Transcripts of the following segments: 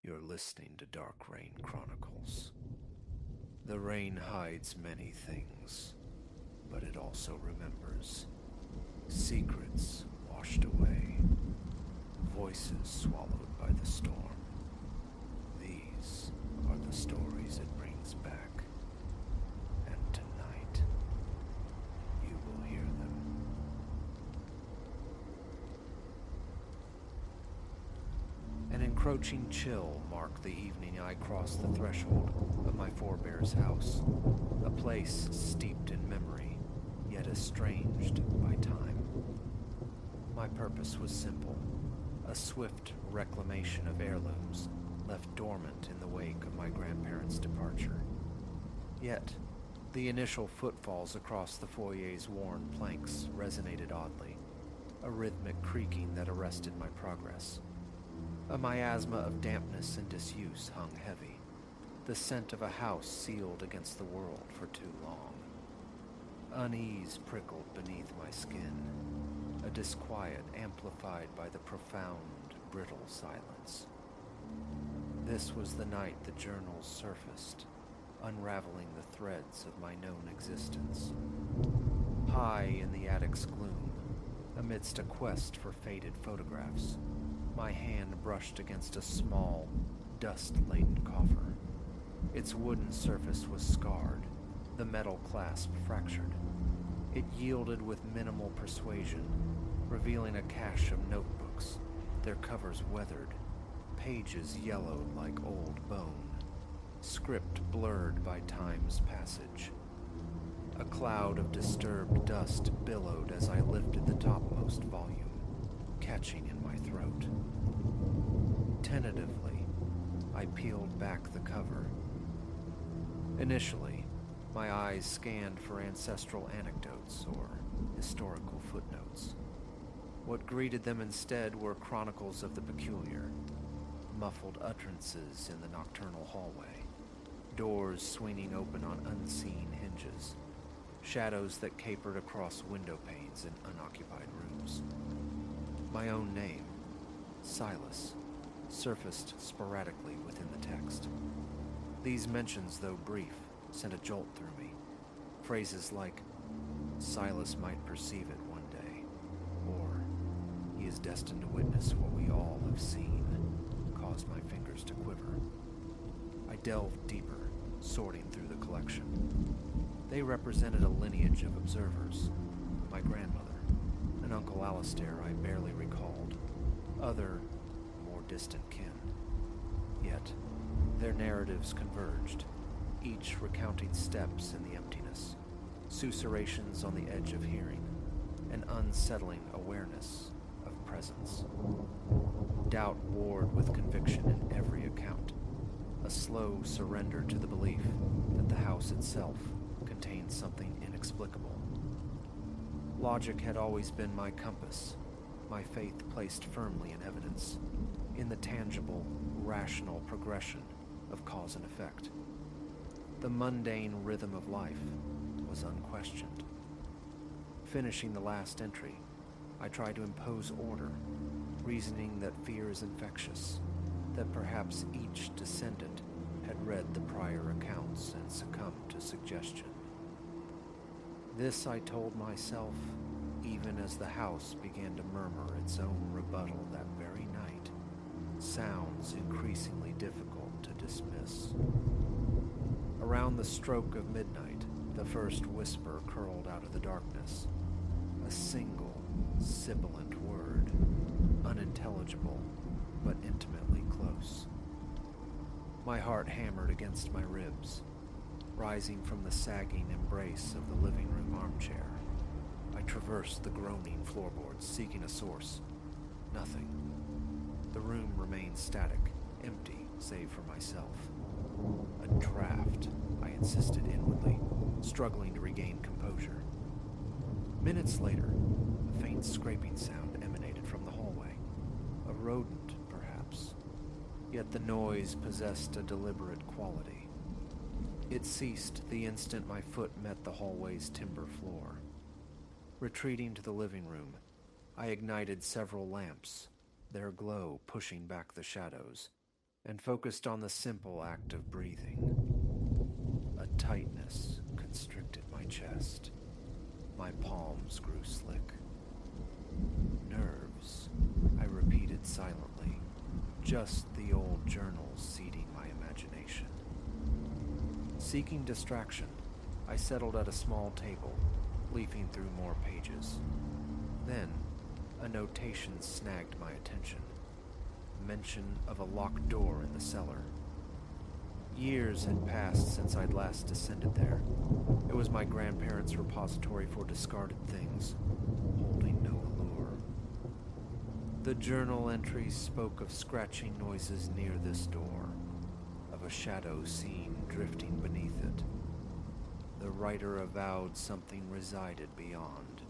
You're listening to Dark Rain Chronicles. The rain hides many things, but it also remembers. Secrets washed away, voices swallowed by the storm. These are the stories it brings back, and tonight, you will hear them. An encroaching chill marked the evening I crossed the threshold of my forebear's house, a place steeped in memory, yet estranged by time. My purpose was simple, a swift reclamation of heirlooms left dormant in the wake of my grandparents' departure. Yet, the initial footfalls across the foyer's worn planks resonated oddly, a rhythmic creaking that arrested my progress. A miasma of dampness and disuse hung heavy, the scent of a house sealed against the world for too long. Unease prickled beneath my skin, a disquiet amplified by the profound, brittle silence. This was the night the journals surfaced, unraveling the threads of my known existence. High in the attic's gloom, amidst a quest for faded photographs, my hand brushed against a small, dust-laden coffer. Its wooden surface was scarred, the metal clasp fractured. It yielded with minimal persuasion, revealing a cache of notebooks, their covers weathered, pages yellowed like old bone, script blurred by time's passage. A cloud of disturbed dust billowed as I lifted the topmost volume, catching in my throat. Tentatively, I peeled back the cover. Initially, my eyes scanned for ancestral anecdotes or historical footnotes. What greeted them instead were chronicles of the peculiar, muffled utterances in the nocturnal hallway, doors swinging open on unseen hinges, shadows that capered across window panes in unoccupied rooms. My own name, Silas, surfaced sporadically within the text. These mentions, though brief, sent a jolt through me. Phrases like, "Silas might perceive it one day," or "He is destined to witness what we all have seen," caused my fingers to quiver. I delved deeper, sorting through the collection. They represented a lineage of observers. My grandmother, an Uncle Alistair I barely recalled, other, more distant kin. Yet, their narratives converged, each recounting steps in the emptiness, susurrations on the edge of hearing, an unsettling awareness of presence. Doubt warred with conviction in every account, a slow surrender to the belief that the house itself contained something inexplicable. Logic had always been my compass, my faith placed firmly in evidence, in the tangible, rational progression of cause and effect. The mundane rhythm of life was unquestioned. Finishing the last entry, I tried to impose order, reasoning that fear is infectious, that perhaps each descendant had read the prior accounts and succumbed to suggestion. This I told myself, even as the house began to murmur its own rebuttal that very night, sounds increasingly difficult to dismiss. Around the stroke of midnight, the first whisper curled out of the darkness, a single, sibilant word, unintelligible, but intimately close. My heart hammered against my ribs. Rising from the sagging embrace of the living room armchair, I traversed the groaning floorboards, seeking a source. Nothing. The room remained static, empty save for myself. A draft, I insisted inwardly, struggling to regain composure. Minutes later, a faint scraping sound emanated from the hallway. A rodent, perhaps. Yet the noise possessed a deliberate quality. It ceased the instant my foot met the hallway's timber floor. Retreating to the living room, I ignited several lamps, their glow pushing back the shadows, and focused on the simple act of breathing. A tightness constricted my chest. My palms grew slick. Nerves, I repeated silently, just the old journals seeding my imagination. Seeking distraction, I settled at a small table, leafing through more pages. Then, a notation snagged my attention. Mention of a locked door in the cellar. Years had passed since I'd last descended there. It was my grandparents' repository for discarded things, holding no allure. The journal entries spoke of scratching noises near this door, of a shadow seen drifting beneath it. The writer avowed something resided beyond.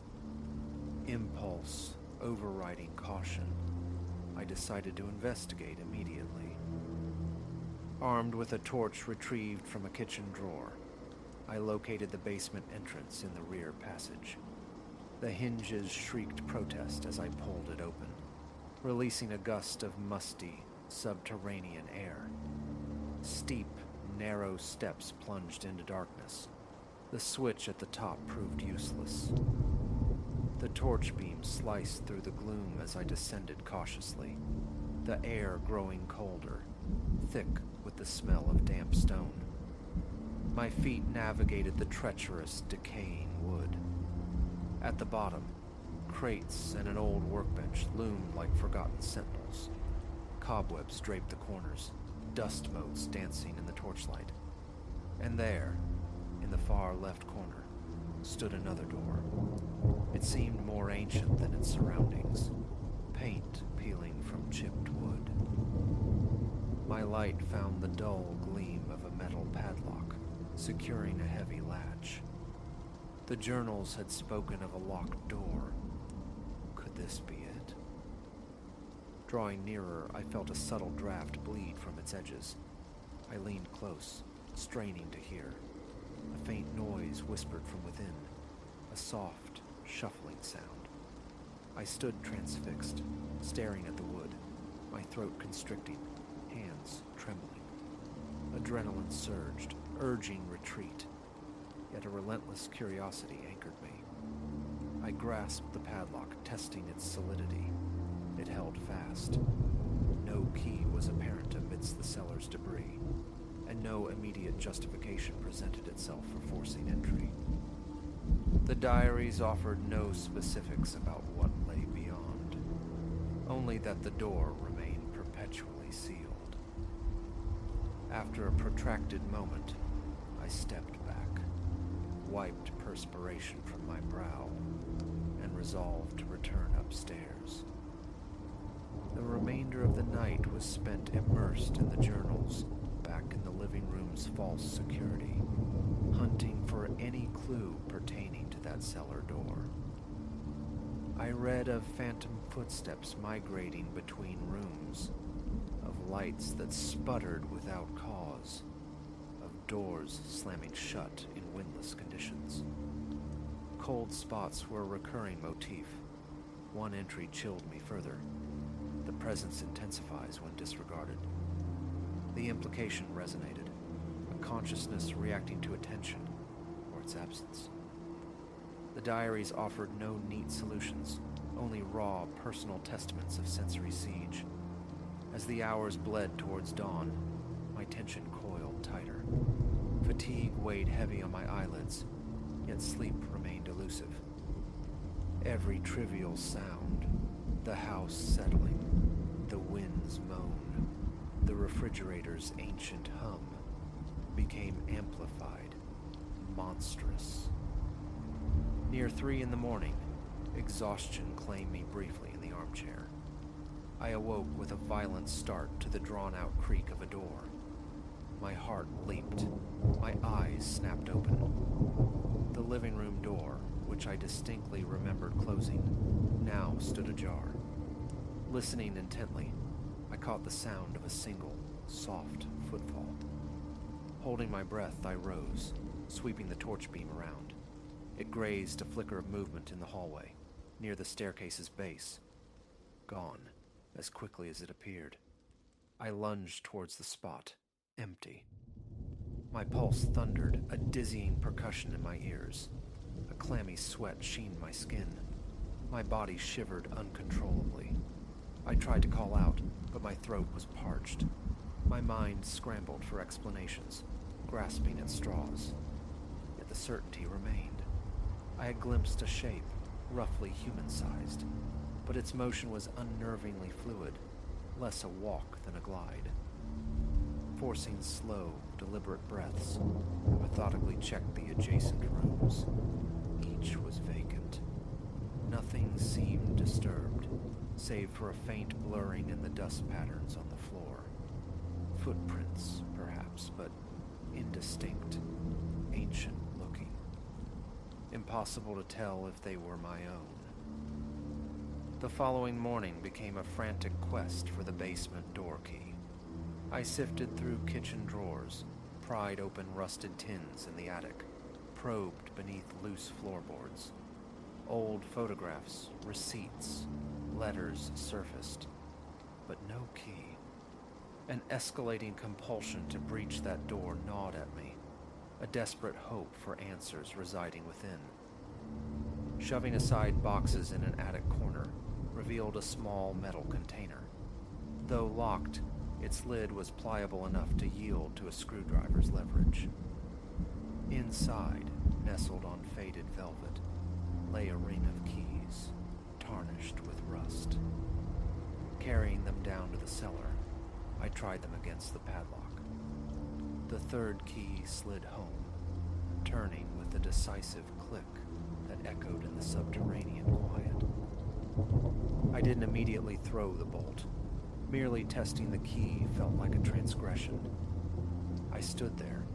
Impulse overriding caution, I decided to investigate immediately. Armed with a torch retrieved from a kitchen drawer, I located the basement entrance in the rear passage. The hinges shrieked protest as I pulled it open, releasing a gust of musty, subterranean air. Steep, narrow steps plunged into darkness. The switch at the top proved useless. The torch beam sliced through the gloom as I descended cautiously, the air growing colder, thick with the smell of damp stone. My feet navigated the treacherous, decaying wood. At the bottom, crates and an old workbench loomed like forgotten sentinels. Cobwebs draped the corners, dust motes dancing in the torchlight. And there, in the far left corner, stood another door. It seemed more ancient than its surroundings, paint peeling from chipped wood. My light found the dull gleam of a metal padlock, securing a heavy latch. The journals had spoken of a locked door. Could this be it? Drawing nearer, I felt a subtle draft bleed from its edges. I leaned close, straining to hear. A faint noise whispered from within, a soft, shuffling sound. I stood transfixed, staring at the wood, my throat constricting, hands trembling. Adrenaline surged, urging retreat, yet a relentless curiosity anchored me. I grasped the padlock, testing its solidity. It held fast. No key was apparent amidst the cellar's debris, and no immediate justification presented itself for forcing entry. The diaries offered no specifics about what lay beyond, only that the door remained perpetually sealed. After a protracted moment, I stepped back, wiped perspiration from my brow, and resolved to return upstairs. The remainder of the night was spent immersed in the journals, back in the living room's false security, hunting for any clue pertaining to that cellar door. I read of phantom footsteps migrating between rooms, of lights that sputtered without cause, of doors slamming shut in windless conditions. Cold spots were a recurring motif. One entry chilled me further. The presence intensifies when disregarded. The implication resonated, a consciousness reacting to attention or its absence. The diaries offered no neat solutions, only raw, personal testaments of sensory siege. As the hours bled towards dawn, my tension coiled tighter. Fatigue weighed heavy on my eyelids, yet sleep remained elusive. Every trivial sound, the house settling, the wind's moan, the refrigerator's ancient hum, became amplified, monstrous. Near 3 in the morning, exhaustion claimed me briefly in the armchair. I awoke with a violent start to the drawn-out creak of a door. My heart leaped. My eyes snapped open. The living room door, which I distinctly remembered closing, now stood ajar. Listening intently, I caught the sound of a single, soft footfall. Holding my breath, I rose, sweeping the torch beam around. It grazed a flicker of movement in the hallway, near the staircase's base. Gone, as quickly as it appeared. I lunged towards the spot, empty. My pulse thundered, a dizzying percussion in my ears. A clammy sweat sheened my skin. My body shivered uncontrollably. I tried to call out, but my throat was parched. My mind scrambled for explanations, grasping at straws. Yet the certainty remained. I had glimpsed a shape, roughly human-sized, but its motion was unnervingly fluid, less a walk than a glide. Forcing slow, deliberate breaths, I methodically checked the adjacent rooms. Each was vacant. Nothing seemed disturbed, save for a faint blurring in the dust patterns on the floor. Footprints, perhaps, but indistinct, ancient-looking. Impossible to tell if they were my own. The following morning became a frantic quest for the basement door key. I sifted through kitchen drawers, pried open rusted tins in the attic, probed beneath loose floorboards. Old photographs, receipts, letters surfaced, but no key. An escalating compulsion to breach that door gnawed at me, a desperate hope for answers residing within. Shoving aside boxes in an attic corner revealed a small metal container. Though locked, its lid was pliable enough to yield to a screwdriver's leverage. Inside, nestled on faded velvet, lay a ring of keys, tarnished with rust. Carrying them down to the cellar, I tried them against the padlock. The third key slid home, turning with a decisive click that echoed in the subterranean quiet. I didn't immediately throw the bolt. Merely testing the key felt like a transgression. I stood there,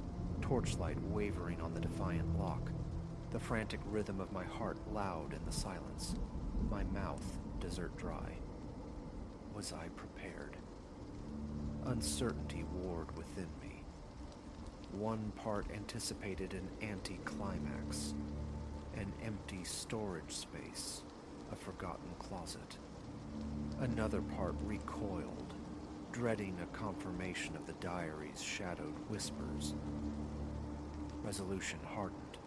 torchlight wavering on the defiant lock, the frantic rhythm of my heart loud in the silence, my mouth desert dry. Was I prepared? Uncertainty warred within me. One part anticipated an anti-climax, an empty storage space, a forgotten closet. Another part recoiled, dreading a confirmation of the diary's shadowed whispers. Resolution hardened.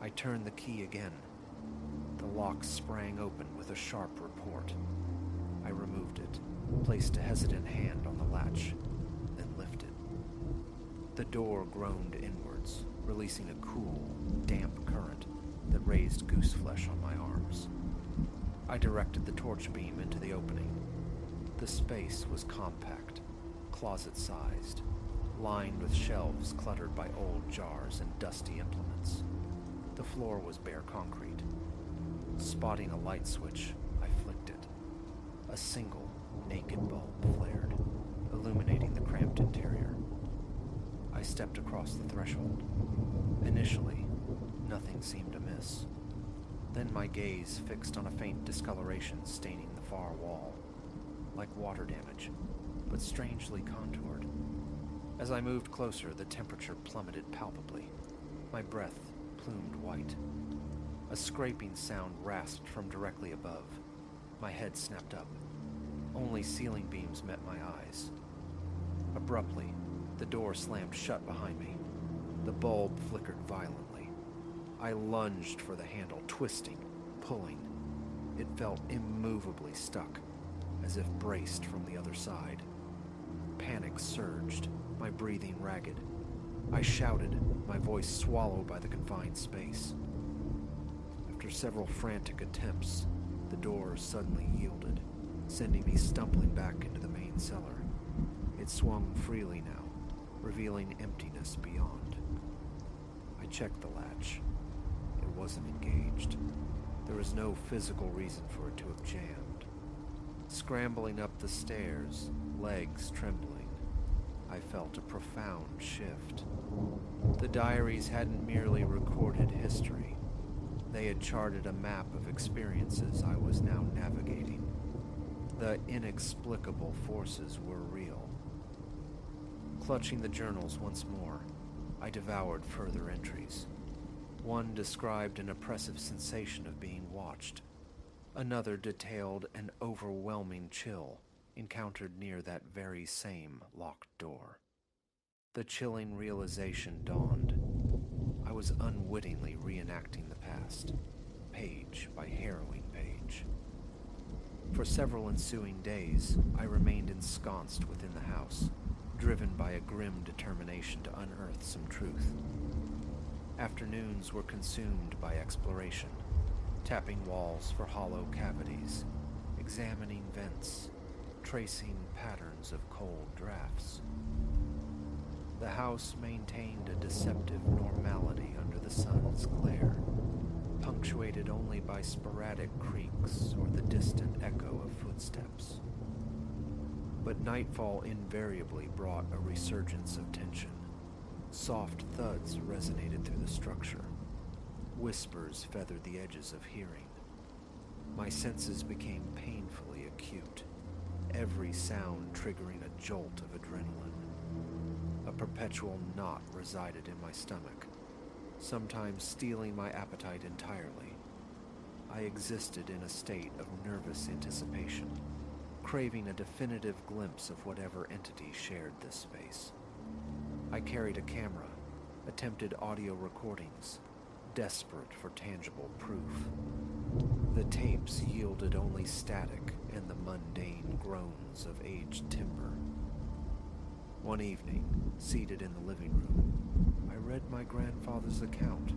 I turned the key again. The lock sprang open with a sharp report. I removed it, placed a hesitant hand on the latch, then lifted. The door groaned inwards, releasing a cool, damp current that raised goose flesh on my arms. I directed the torch beam into the opening. The space was compact, closet-sized, lined with shelves cluttered by old jars and dusty implements. The floor was bare concrete. Spotting a light switch, I flicked it. A single, naked bulb flared, illuminating the cramped interior. I stepped across the threshold. Initially, nothing seemed amiss. Then my gaze fixed on a faint discoloration staining the far wall, like water damage, but strangely contoured. As I moved closer, the temperature plummeted palpably. My breath plumed white. A scraping sound rasped from directly above. My head snapped up. Only ceiling beams met my eyes. Abruptly, the door slammed shut behind me. The bulb flickered violently. I lunged for the handle, twisting, pulling. It felt immovably stuck, as if braced from the other side. Panic surged, my breathing ragged. I shouted, my voice swallowed by the confined space. After several frantic attempts, the door suddenly yielded, sending me stumbling back into the main cellar. It swung freely now, revealing emptiness beyond. I checked the latch. It wasn't engaged. There was no physical reason for it to have jammed. Scrambling up the stairs, legs trembling, I felt a profound shift. The diaries hadn't merely recorded history. They had charted a map of experiences I was now navigating. The inexplicable forces were real. Clutching the journals once more, I devoured further entries. One described an oppressive sensation of being watched. Another detailed an overwhelming chill, encountered near that very same locked door. The chilling realization dawned. I was unwittingly reenacting the past, page by harrowing page. For several ensuing days, I remained ensconced within the house, driven by a grim determination to unearth some truth. Afternoons were consumed by exploration, tapping walls for hollow cavities, examining vents, tracing patterns of cold drafts. The house maintained a deceptive normality under the sun's glare, punctuated only by sporadic creaks or the distant echo of footsteps. But nightfall invariably brought a resurgence of tension. Soft thuds resonated through the structure. Whispers feathered the edges of hearing. My senses became painfully acute, every sound triggering a jolt of adrenaline. A perpetual knot resided in my stomach, sometimes stealing my appetite entirely. I existed in a state of nervous anticipation, craving a definitive glimpse of whatever entity shared this space. I carried a camera, attempted audio recordings, desperate for tangible proof. The tapes yielded only static and the mundane groans of aged timber. One evening, seated in the living room, I read my grandfather's account.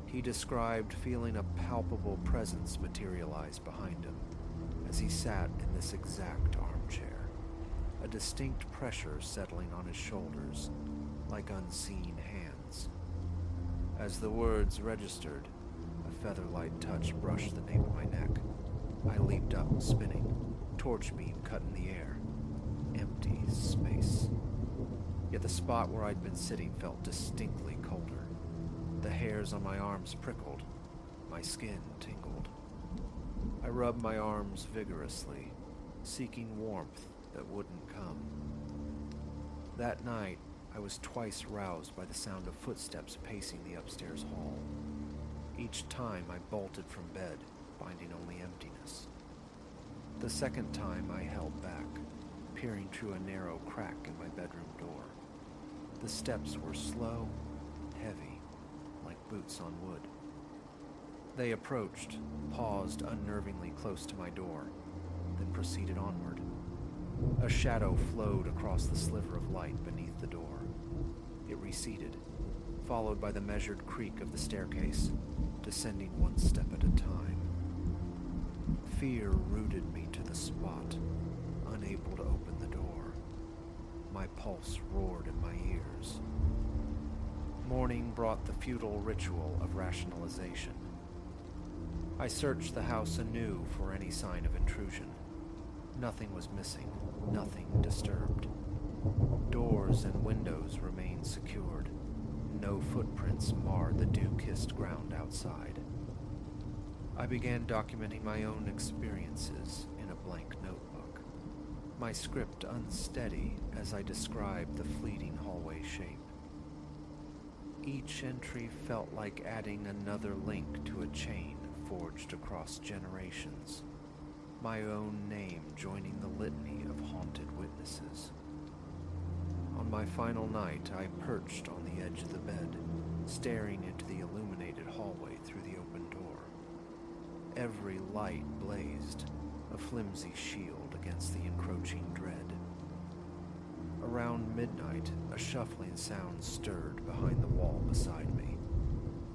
He described feeling a palpable presence materialize behind him as he sat in this exact armchair, a distinct pressure settling on his shoulders, like unseen hands. As the words registered, a feather-light touch brushed the nape of my neck. I leaped up, spinning, torch beam cut in the air. Empty space. Yet the spot where I'd been sitting felt distinctly colder. The hairs on my arms prickled. My skin tingled. I rubbed my arms vigorously, seeking warmth that wouldn't come. That night, I was twice roused by the sound of footsteps pacing the upstairs hall. Each time I bolted from bed, finding only emptiness. The second time I held back, peering through a narrow crack in my bedroom door. The steps were slow, heavy, like boots on wood. They approached, paused unnervingly close to my door, then proceeded onward. A shadow flowed across the sliver of light beneath the door. It receded, followed by the measured creak of the staircase, descending one step at a time. Fear rooted me to the spot, unable to open the door. My pulse roared in my ears. Morning brought the futile ritual of rationalization. I searched the house anew for any sign of intrusion. Nothing was missing, nothing disturbed. Doors and windows remained secured. No footprints marred the dew-kissed ground outside. I began documenting my own experiences in a blank notebook, my script unsteady as I described the fleeting hallway shape. Each entry felt like adding another link to a chain forged across generations, my own name joining the litany of haunted witnesses. On my final night, I perched on the edge of the bed, staring into the illuminated hallway through the open door. Every light blazed, a flimsy shield against the encroaching dread. Around midnight, a shuffling sound stirred behind the wall beside me.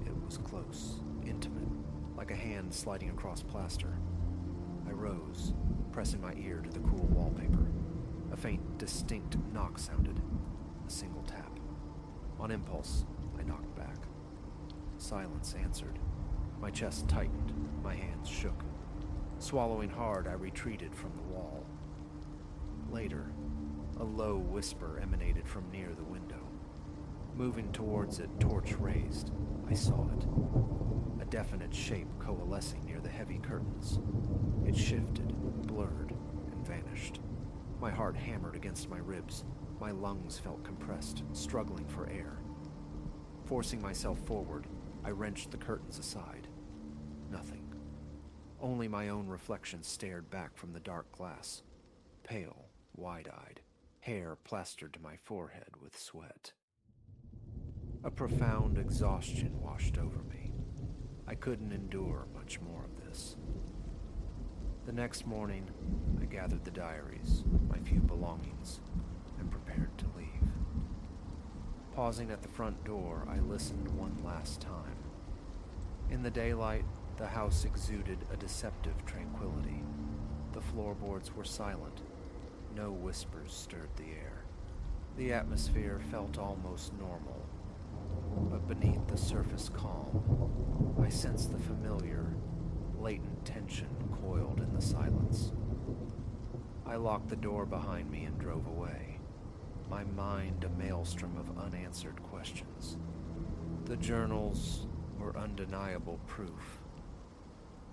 It was close, intimate, like a hand sliding across plaster. I rose, pressing my ear to the cool wallpaper. A faint, distinct knock sounded. A single tap. On impulse, I knocked back. Silence answered. My chest tightened, my hands shook. Swallowing hard, I retreated from the wall. Later, a low whisper emanated from near the window. Moving towards it, torch raised, I saw it. A definite shape coalescing near the heavy curtains. It shifted, blurred, and vanished. My heart hammered against my ribs. My lungs felt compressed, struggling for air. Forcing myself forward, I wrenched the curtains aside. Nothing. Only my own reflection stared back from the dark glass. pale, wide-eyed, hair plastered to my forehead with sweat. A profound exhaustion washed over me. I couldn't endure much more of this. The next morning, I gathered the diaries, my few belongings, and prepared to leave. Pausing at the front door, I listened one last time. In the daylight, the house exuded a deceptive tranquility. The floorboards were silent. No whispers stirred the air. The atmosphere felt almost normal. But beneath the surface calm, I sensed the familiar, latent tension coiled in the silence. I locked the door behind me and drove away, my mind a maelstrom of unanswered questions. The journals were undeniable proof.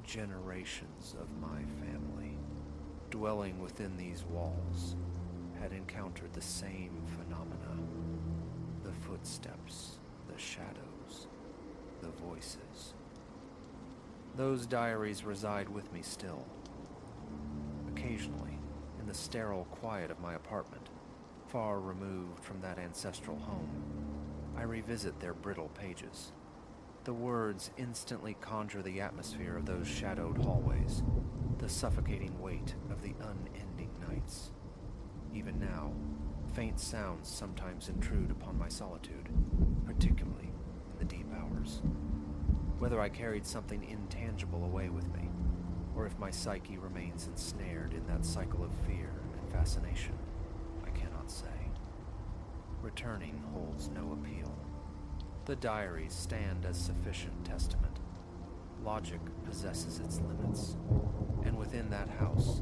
Generations of my family, dwelling within these walls, had encountered the same phenomena. The footsteps, the shadows, the voices. Those diaries reside with me still. Occasionally, in the sterile quiet of my apartment, far removed from that ancestral home, I revisit their brittle pages. The words instantly conjure the atmosphere of those shadowed hallways, the suffocating weight of the unending nights. Even now, faint sounds sometimes intrude upon my solitude, particularly in the deep hours. Whether I carried something intangible away with me, or if my psyche remains ensnared in that cycle of fear and fascination, I cannot say. Returning holds no appeal. The diaries stand as sufficient testament. Logic possesses its limits, and within that house,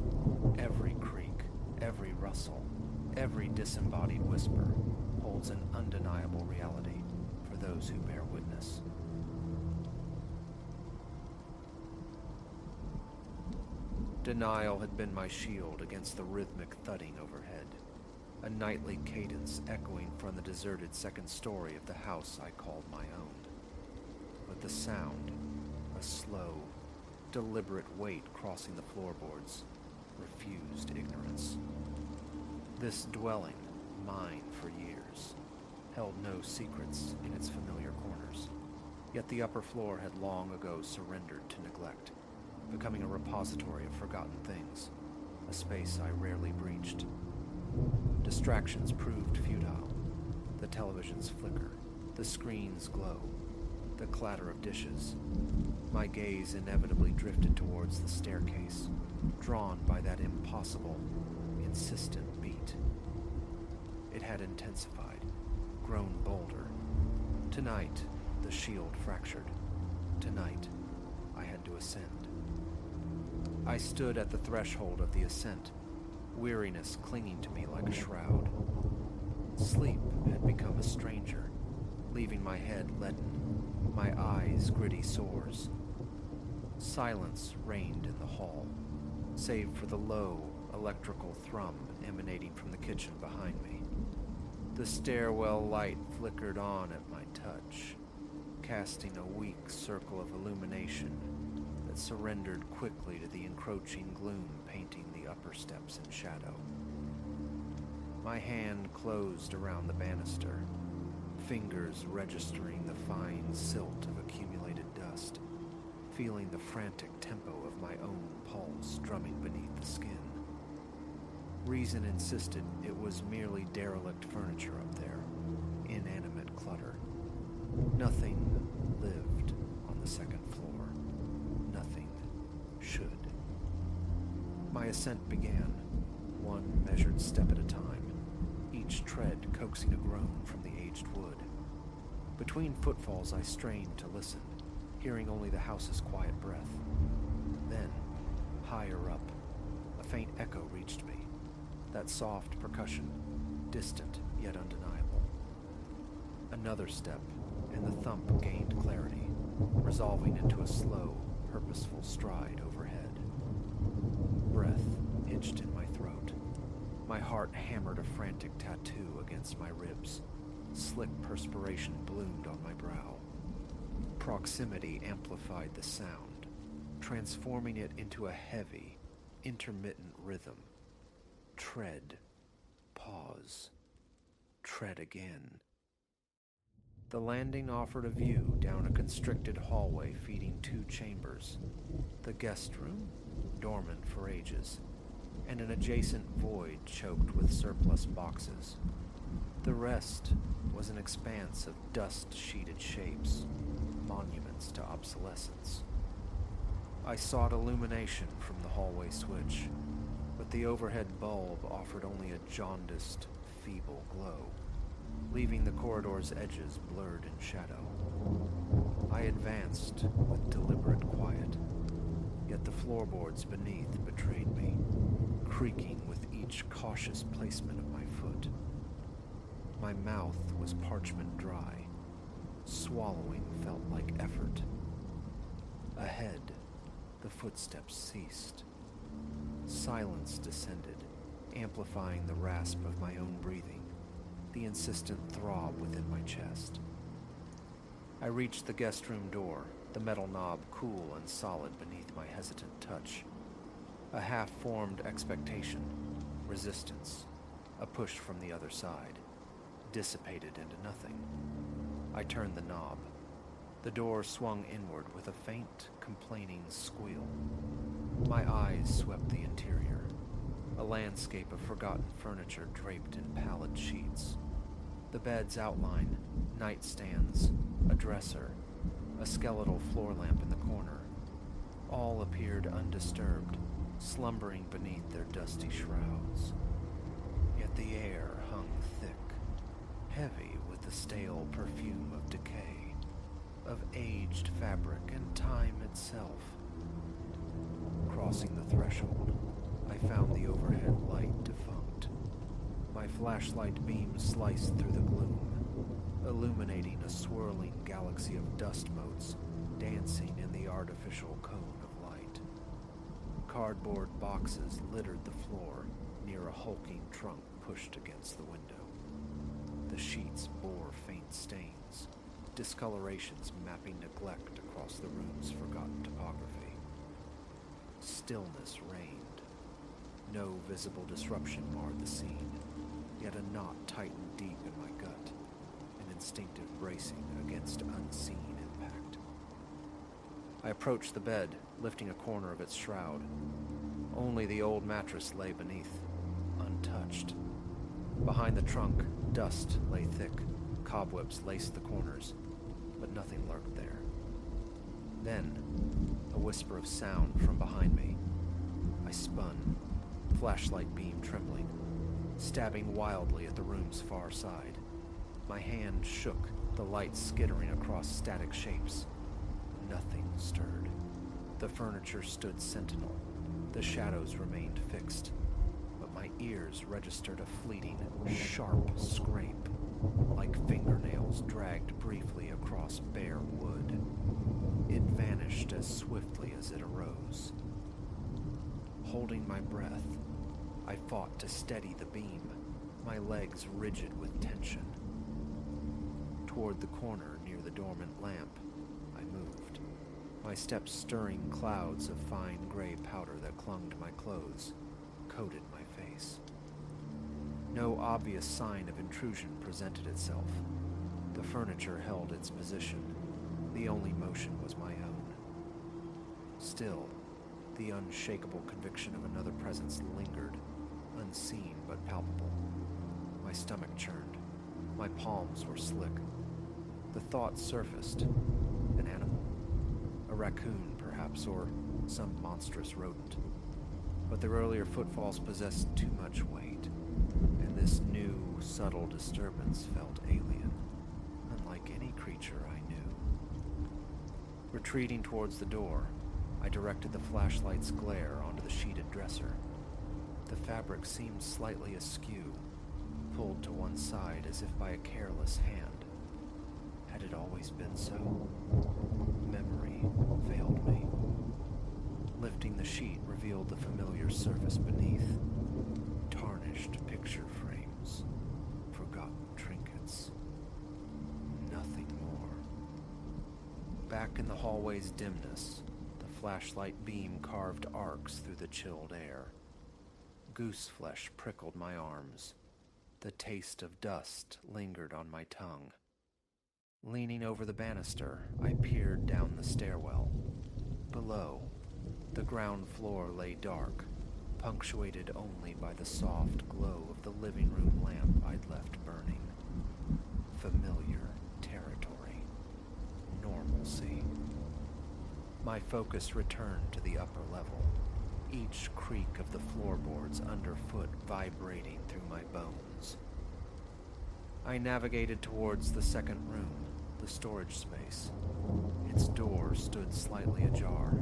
every creak, every rustle, every disembodied whisper holds an undeniable reality for those who bear witness. Denial had been my shield against the rhythmic thudding overhead, a nightly cadence echoing from the deserted second story of the house I called my own. But the sound, a slow, deliberate weight crossing the floorboards, refused ignorance. This dwelling, mine for years, held no secrets in its familiar corners, yet the upper floor had long ago surrendered to neglect, becoming a repository of forgotten things, a space I rarely breached. Distractions proved futile. The televisions flicker, the screens glow, the clatter of dishes. My gaze inevitably drifted towards the staircase, drawn by that impossible, insistent beat. It had intensified, grown bolder. Tonight, the shield fractured. Tonight, I had to ascend. I stood at the threshold of the ascent, weariness clinging to me like a shroud. Sleep had become a stranger, leaving my head leaden, my eyes gritty sores. Silence reigned in the hall, save for the low, electrical thrum emanating from the kitchen behind me. The stairwell light flickered on at my touch, casting a weak circle of illumination that surrendered quickly to the encroaching gloom painting the upper steps in shadow. My hand closed around the banister, fingers registering the fine silt of accumulated dust, feeling the frantic tempo of my own pulse drumming beneath the skin. Reason insisted it was merely derelict furniture up there, inanimate clutter. Nothing lived on the second floor. Nothing should. My ascent began, one measured step at a time, each tread coaxing a groan from the aged wood. Between footfalls I strained to listen, hearing only the house's quiet breath. Then, higher up, a faint echo reached me, that soft percussion, distant yet undeniable. Another step, and the thump gained clarity, resolving into a slow, purposeful stride overhead. Breath itched in my throat. My heart hammered a frantic tattoo against my ribs. Slick perspiration bloomed on my brow. Proximity amplified the sound, transforming it into a heavy, intermittent rhythm. Tread. Pause. Tread again. The landing offered a view down a constricted hallway feeding 2 chambers, the guest room, dormant for ages, and an adjacent void choked with surplus boxes. The rest was an expanse of dust-sheeted shapes, monuments to obsolescence. I sought illumination from the hallway switch, but the overhead bulb offered only a jaundiced, feeble glow, leaving the corridor's edges blurred in shadow. I advanced with deliberate quiet, yet the floorboards beneath betrayed me, creaking with each cautious placement of my foot. My mouth was parchment dry. Swallowing felt like effort. Ahead, the footsteps ceased. Silence descended, amplifying the rasp of my own breathing, the insistent throb within my chest. I reached the guest room door, the metal knob cool and solid beneath my hesitant touch. A half-formed expectation, resistance, a push from the other side, dissipated into nothing. I turned the knob. The door swung inward with a faint, complaining squeal. My eyes swept the interior, a landscape of forgotten furniture draped in pallid sheets. The bed's outline, nightstands, a dresser, a skeletal floor lamp in the corner, all appeared undisturbed, slumbering beneath their dusty shrouds. Yet the air hung thick, heavy with the stale perfume of decay, of aged fabric and time itself. Crossing the threshold, I found the overhead light defunct. My flashlight beam sliced through the gloom, illuminating a swirling galaxy of dust motes dancing in the artificial cone of light. Cardboard boxes littered the floor near a hulking trunk pushed against the window. The sheets bore faint stains, discolorations mapping neglect across the room's forgotten topography. Stillness reigned. No visible disruption marred the scene, yet a knot tightened deep in my gut, an instinctive bracing against unseen impact. I approached the bed, lifting a corner of its shroud. Only the old mattress lay beneath, untouched. Behind the trunk, dust lay thick, cobwebs laced the corners, but nothing lurked there. Then, a whisper of sound from behind me. I spun, flashlight beam trembling, stabbing wildly at the room's far side. My hand shook, the light skittering across static shapes. Nothing stirred. The furniture stood sentinel. The shadows remained fixed. But my ears registered a fleeting, sharp scrape, like fingernails dragged briefly across bare wood. It vanished as swiftly as it arose. Holding my breath, I fought to steady the beam, my legs rigid with tension. Toward the corner near the dormant lamp, I moved, my steps stirring clouds of fine gray powder that clung to my clothes, coated my face. No obvious sign of intrusion presented itself. The furniture held its position. The only motion was my own. Still, the unshakable conviction of another presence lingered, unseen but palpable. My stomach churned. My palms were slick. The thought surfaced. An animal. A raccoon, perhaps, or some monstrous rodent. But their earlier footfalls possessed too much weight, and this new, subtle disturbance felt alien, unlike any creature I knew. Retreating towards the door, I directed the flashlight's glare onto the sheeted dresser. The fabric seemed slightly askew, pulled to one side as if by a careless hand. Had it always been so? Memory failed me. Lifting the sheet revealed the familiar surface beneath. Tarnished picture frames. Forgotten trinkets. Nothing more. Back in the hallway's dimness, the flashlight beam carved arcs through the chilled air. Goose flesh prickled my arms. The taste of dust lingered on my tongue. Leaning over the banister, I peered down the stairwell. Below, the ground floor lay dark, punctuated only by the soft glow of the living room lamp I'd left burning. Familiar territory. Normalcy. My focus returned to the upper level, each creak of the floorboards underfoot vibrating through my bones. I navigated towards the second room, the storage space. Its door stood slightly ajar.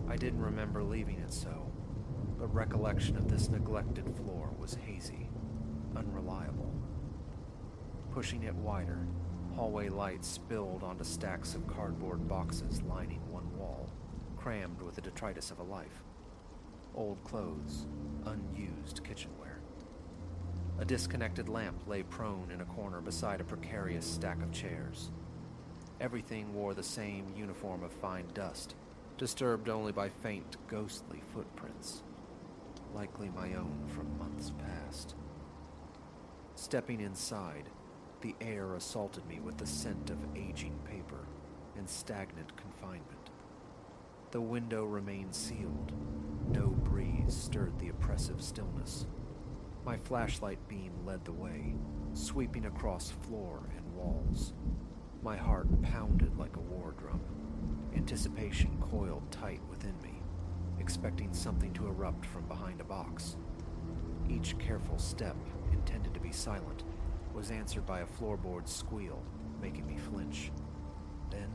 I didn't remember leaving it so, but recollection of this neglected floor was hazy, unreliable. Pushing it wider, hallway lights spilled onto stacks of cardboard boxes lining one wall, crammed with the detritus of a life. Old clothes, unused kitchenware. A disconnected lamp lay prone in a corner beside a precarious stack of chairs. Everything wore the same uniform of fine dust, disturbed only by faint, ghostly footprints, likely my own from months past. Stepping inside, the air assaulted me with the scent of aging paper and stagnant confinement. The window remained sealed. No breeze stirred the oppressive stillness. My flashlight beam led the way, sweeping across floor and walls. My heart pounded like a war drum. Anticipation coiled tight within me, expecting something to erupt from behind a box. Each careful step, intended to be silent, was answered by a floorboard squeal, making me flinch. Then,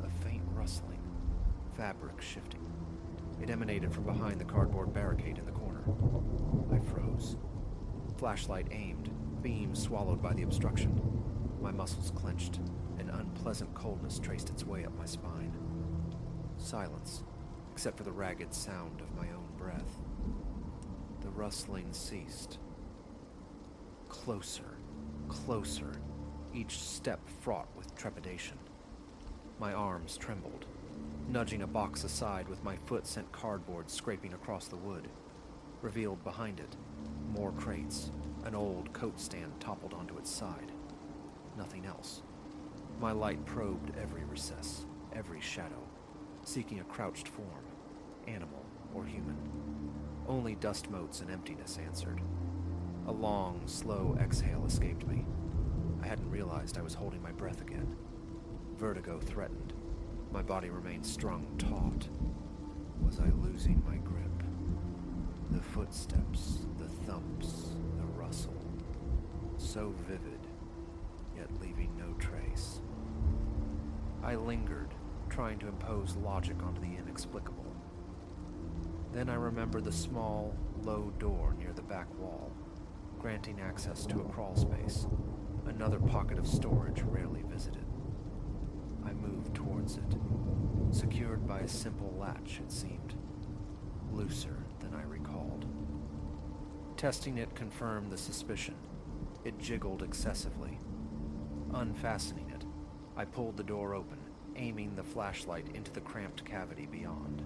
a faint rustling, fabric shifting. It emanated from behind the cardboard barricade in the corner. I froze. Flashlight aimed, beam swallowed by the obstruction. My muscles clenched. An unpleasant coldness traced its way up my spine. Silence, except for the ragged sound of my own breath. The rustling ceased. Closer, closer, each step fraught with trepidation. My arms trembled. Nudging a box aside with my foot sent cardboard scraping across the wood. Revealed behind it, more crates. An old coat stand toppled onto its side. Nothing else. My light probed every recess, every shadow, seeking a crouched form, animal or human. Only dust motes and emptiness answered. A long, slow exhale escaped me. I hadn't realized I was holding my breath again. Vertigo threatened. My body remained strung taut. Was I losing my grip? The footsteps, the thumps, the rustle. So vivid, yet leaving no trace. I lingered, trying to impose logic onto the inexplicable. Then I remembered the small, low door near the back wall, granting access to a crawl space, another pocket of storage rarely visited. I moved towards it, secured by a simple latch, it seemed, looser than I recalled. Testing it confirmed the suspicion. It jiggled excessively. Unfastening it, I pulled the door open, aiming the flashlight into the cramped cavity beyond.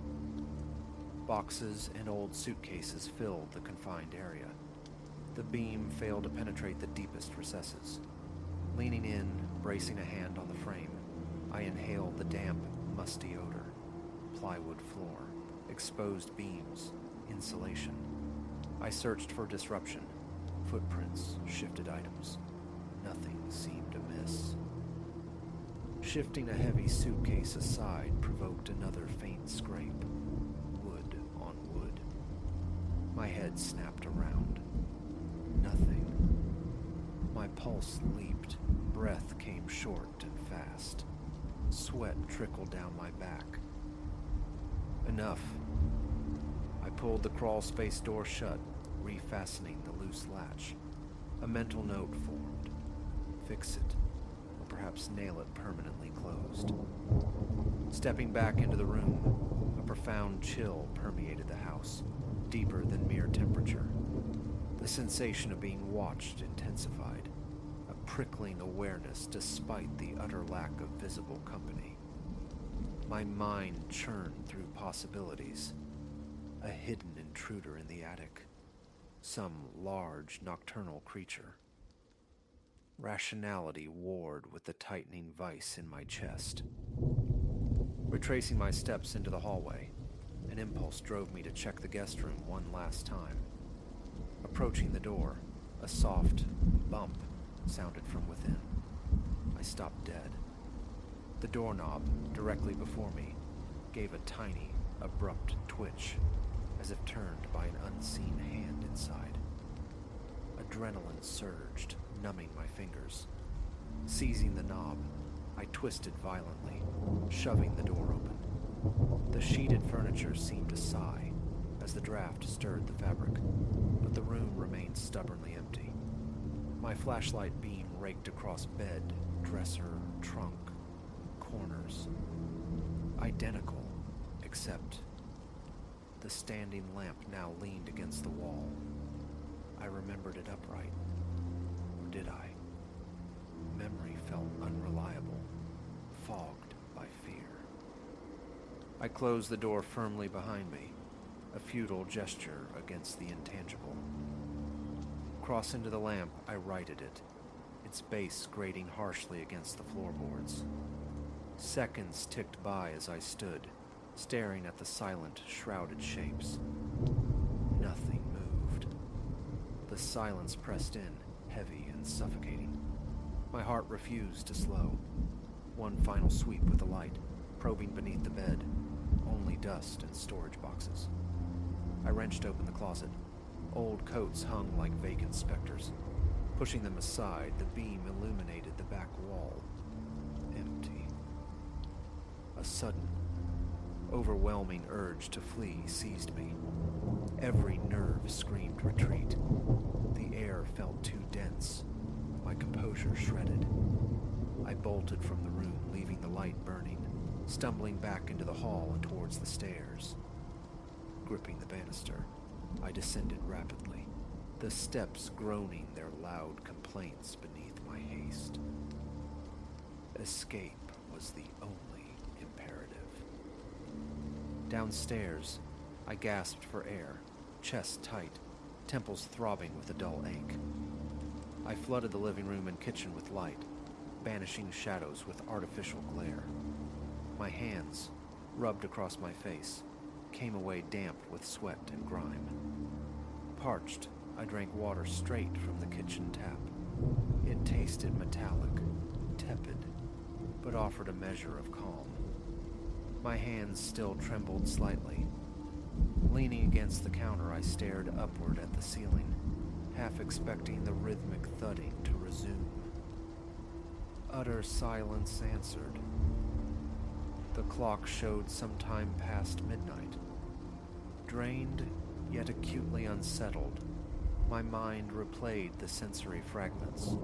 Boxes and old suitcases filled the confined area. The beam failed to penetrate the deepest recesses. Leaning in, bracing a hand on the frame, I inhaled the damp, musty odor. Plywood floor, exposed beams, insulation. I searched for disruption. Footprints, shifted items. Nothing seemed amiss. Shifting a heavy suitcase aside provoked another faint scrape. Wood on wood. My head snapped around. Nothing. My pulse leaped. Breath came short and fast. Sweat trickled down my back. Enough. I pulled the crawl space door shut, refastening the loose latch. A mental note formed. Fix it, or perhaps nail it permanently closed. Stepping back into the room, a profound chill permeated the house, deeper than mere temperature. The sensation of being watched intensified, a prickling awareness despite the utter lack of visible company. My mind churned through possibilities. A hidden intruder in the attic. some large nocturnal creature. Rationality warred with the tightening vice in my chest. Retracing my steps into the hallway, an impulse drove me to check the guest room one last time. Approaching the door, a soft bump sounded from within. I stopped dead. The doorknob, directly before me, gave a tiny, abrupt twitch, as if turned by an unseen hand inside. Adrenaline surged, numbing my fingers. Seizing the knob, I twisted violently, shoving the door open. The sheeted furniture seemed to sigh as the draft stirred the fabric, but the room remained stubbornly empty. My flashlight beam raked across bed, dresser, trunk, corners. Identical, except the standing lamp now leaned against the wall. I remembered it upright. Or did I? Memory felt unreliable, fogged by fear. I closed the door firmly behind me, a futile gesture against the intangible. Crossing to the lamp, I righted it, its base grating harshly against the floorboards. Seconds ticked by as I stood, staring at the silent, shrouded shapes. Nothing moved. The silence pressed in, heavy and suffocating. My heart refused to slow. One final sweep with the light, probing beneath the bed, only dust and storage boxes. I wrenched open the closet. Old coats hung like vacant specters. Pushing them aside, the beam illuminated the back wall. Empty. A sudden, overwhelming urge to flee seized me. Every nerve screamed retreat. The air felt too dense. My composure shredded. I bolted from the room, leaving the light burning, stumbling back into the hall and towards the stairs. Gripping the banister, I descended rapidly, the steps groaning their loud complaints beneath my haste. Escape was the only imperative. Downstairs, I gasped for air, chest tight, temples throbbing with a dull ache. I flooded the living room and kitchen with light, banishing shadows with artificial glare. My hands, rubbed across my face, came away damp with sweat and grime. Parched, I drank water straight from the kitchen tap. It tasted metallic, tepid, but offered a measure of calm. My hands still trembled slightly. Leaning against the counter, I stared upward at the ceiling, half expecting the rhythmic thudding to resume. Utter silence answered. The clock showed some time past midnight. Drained, yet acutely unsettled, my mind replayed the sensory fragments.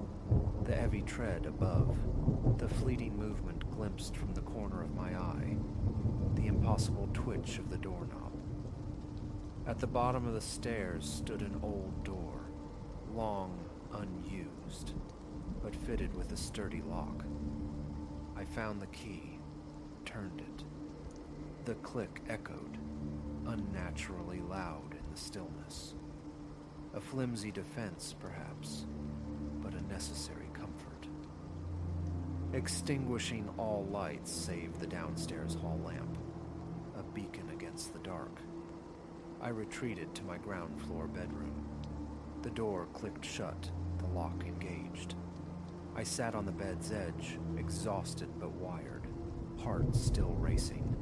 The heavy tread above, the fleeting movement glimpsed from the corner of my eye, the impossible twitch of the doorknob. At the bottom of the stairs stood an old door, long unused, but fitted with a sturdy lock. I found the key, turned it. The click echoed, unnaturally loud in the stillness. A flimsy defense, perhaps, but a necessary comfort. Extinguishing all lights save the downstairs hall lamp, a beacon against the dark, I retreated to my ground floor bedroom. The door clicked shut, the lock engaged. I sat on the bed's edge, exhausted but wired, heart still racing,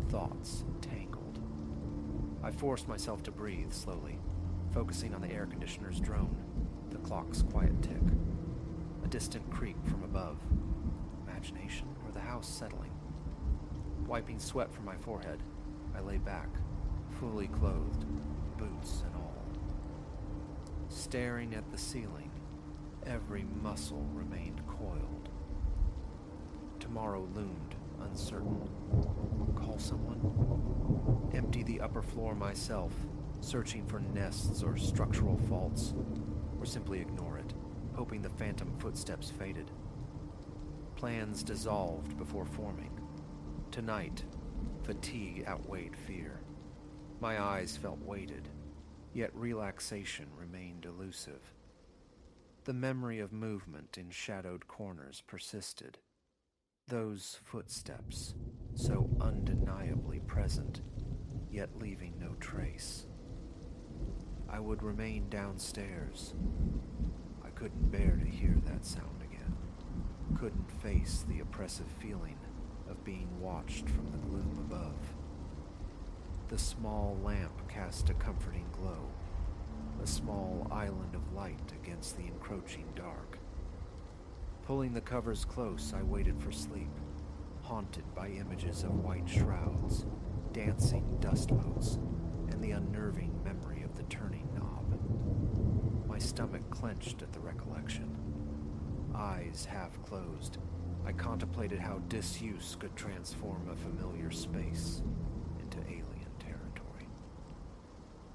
thoughts tangled. I forced myself to breathe slowly, focusing on the air conditioner's drone, the clock's quiet tick. A distant creak from above. Imagination or the house settling? Wiping sweat from my forehead, I lay back, fully clothed, boots and all. Staring at the ceiling, every muscle remained coiled. Tomorrow loomed, uncertain. Call someone? Empty the upper floor myself, searching for nests or structural faults, or simply ignore it, hoping the phantom footsteps faded. Plans dissolved before forming. Tonight, fatigue outweighed fear. My eyes felt weighted, yet relaxation remained elusive. The memory of movement in shadowed corners persisted. Those footsteps, so undeniably present, yet leaving no trace. I would remain downstairs. I couldn't bear to hear that sound again. Couldn't face the oppressive feeling of being watched from the gloom above. The small lamp cast a comforting glow, a small island of light against the encroaching dark. Pulling the covers close, I waited for sleep, haunted by images of white shrouds, dancing dust motes, and the unnerving memory of the turning knob. My stomach clenched at the recollection. Eyes half closed, I contemplated how disuse could transform a familiar space into alien territory.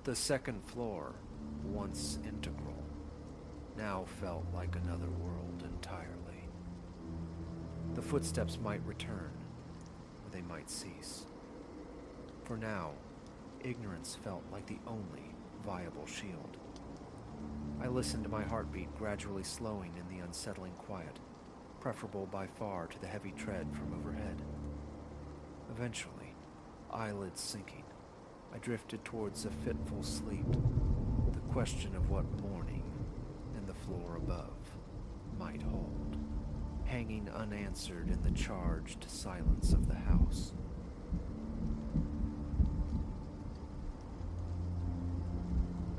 The second floor, once integral, now felt like another world entirely. The footsteps might return, or they might cease. For now, ignorance felt like the only viable shield. I listened to my heartbeat gradually slowing in the unsettling quiet, preferable by far to the heavy tread from overhead. Eventually, eyelids sinking, I drifted towards a fitful sleep, the question of what morning and the floor above might hold, hanging unanswered in the charged silence of the house.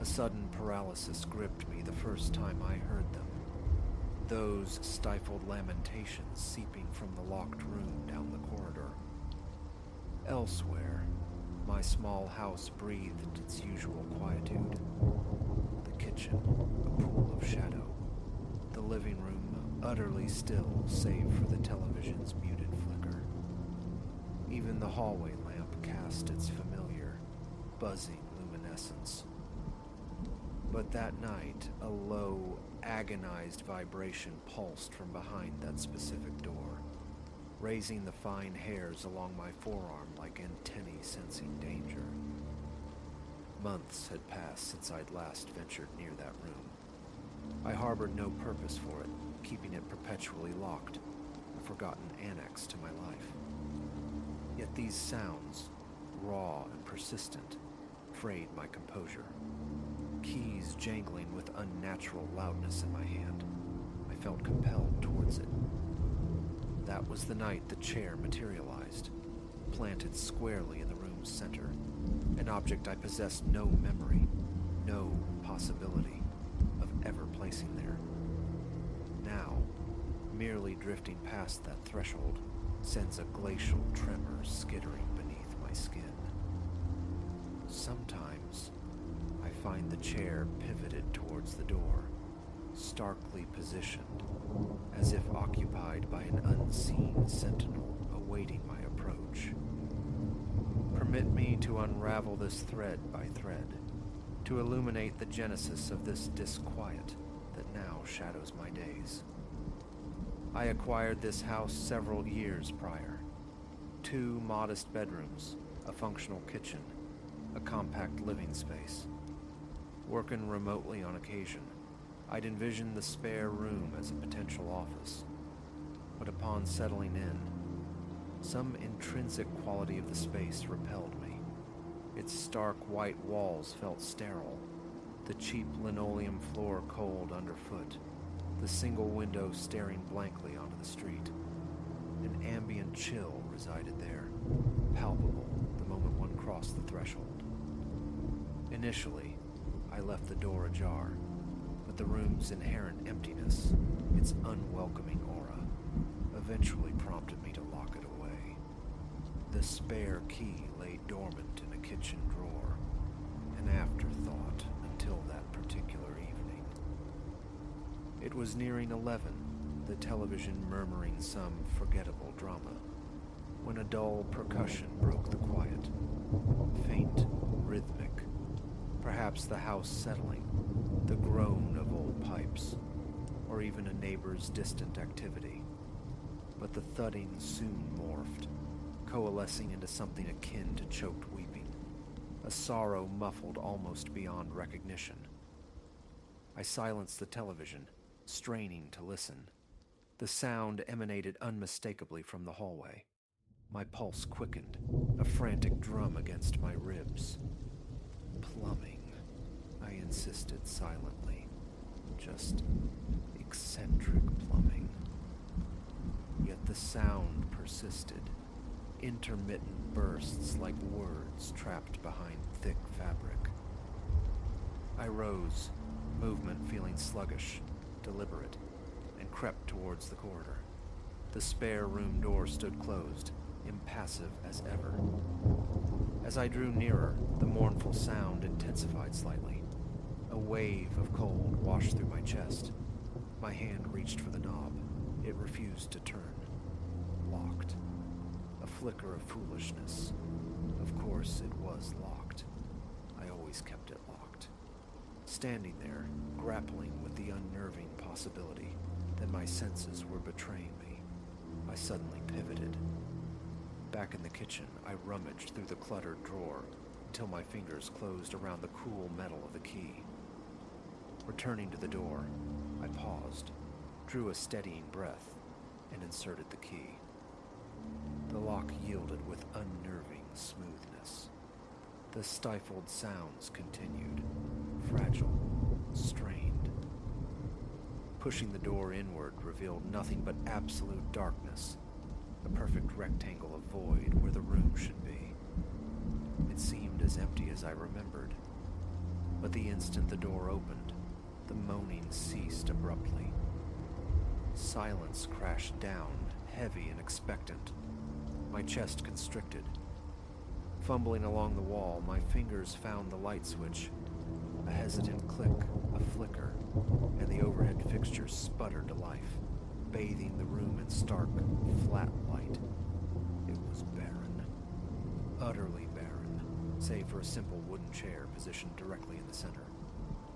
A sudden paralysis gripped me the first time I heard them, those stifled lamentations seeping from the locked room down the corridor. Elsewhere, my small house breathed its usual quietude. The kitchen, a pool of shadow. The living room, utterly still save for the television's muted flicker. Even the hallway lamp cast its familiar, buzzing luminescence. But that night, a low, agonized vibration pulsed from behind that specific door, raising the fine hairs along my forearm like antennae sensing danger. Months had passed since I'd last ventured near that room. I harbored no purpose for it, keeping it perpetually locked, a forgotten annex to my life. Yet these sounds, raw and persistent, frayed my composure. Keys jangling with unnatural loudness in my hand, I felt compelled towards it. That was the night the chair materialized, planted squarely in the room's center, an object I possessed no memory, no possibility of ever placing there. Now, merely drifting past that threshold sends a glacial tremor skittering beneath my skin. Sometimes, I find the chair pivoted towards the door, starkly positioned, as if occupied by an unseen sentinel awaiting my approach. Permit me to unravel this thread by thread, to illuminate the genesis of this disquiet that now shadows my days. I acquired this house several years prior. 2 modest bedrooms, a functional kitchen, a compact living space. Working remotely on occasion, I'd envisioned the spare room as a potential office. But upon settling in, some intrinsic quality of the space repelled me. Its stark white walls felt sterile, the cheap linoleum floor cold underfoot, the single window staring blankly onto the street. An ambient chill resided there, palpable the moment one crossed the threshold. Initially, I left the door ajar, but the room's inherent emptiness, its unwelcoming aura, eventually prompted me to lock it away. The spare key lay dormant in a kitchen drawer, an afterthought until that particular evening. It was nearing 11, the television murmuring some forgettable drama, when a dull percussion broke the quiet. Faint, rhythmic, perhaps the house settling, the groan of old pipes, or even a neighbor's distant activity. But the thudding soon morphed, coalescing into something akin to choked weeping, a sorrow muffled almost beyond recognition. I silenced the television, straining to listen. The sound emanated unmistakably from the hallway. My pulse quickened, a frantic drum against my ribs. Plumbing, I insisted silently. Just eccentric plumbing. Yet the sound persisted, intermittent bursts like words trapped behind thick fabric. I rose, movement feeling sluggish, deliberate, and crept towards the corridor. The spare room door stood closed, impassive as ever. As I drew nearer, the mournful sound intensified slightly. A wave of cold washed through my chest. My hand reached for the knob. It refused to turn. Locked. A flicker of foolishness. Of course it was locked. I always kept it locked. Standing there, grappling with the unnerving possibility that my senses were betraying me, I suddenly pivoted. Back in the kitchen, I rummaged through the cluttered drawer until my fingers closed around the cool metal of the key. Returning to the door, I paused, drew a steadying breath, and inserted the key. The lock yielded with unnerving smoothness. The stifled sounds continued, fragile, strained. Pushing the door inward revealed nothing but absolute darkness, a perfect rectangle of void where the room should be. It seemed as empty as I remembered, but the instant the door opened, the moaning ceased abruptly. Silence crashed down, heavy and expectant. My chest constricted. Fumbling along the wall, my fingers found the light switch. A hesitant click, a flicker, and the overhead fixture sputtered to life, bathing the room in stark, flat light. It was barren. Utterly barren, save for a simple wooden chair positioned directly in the center.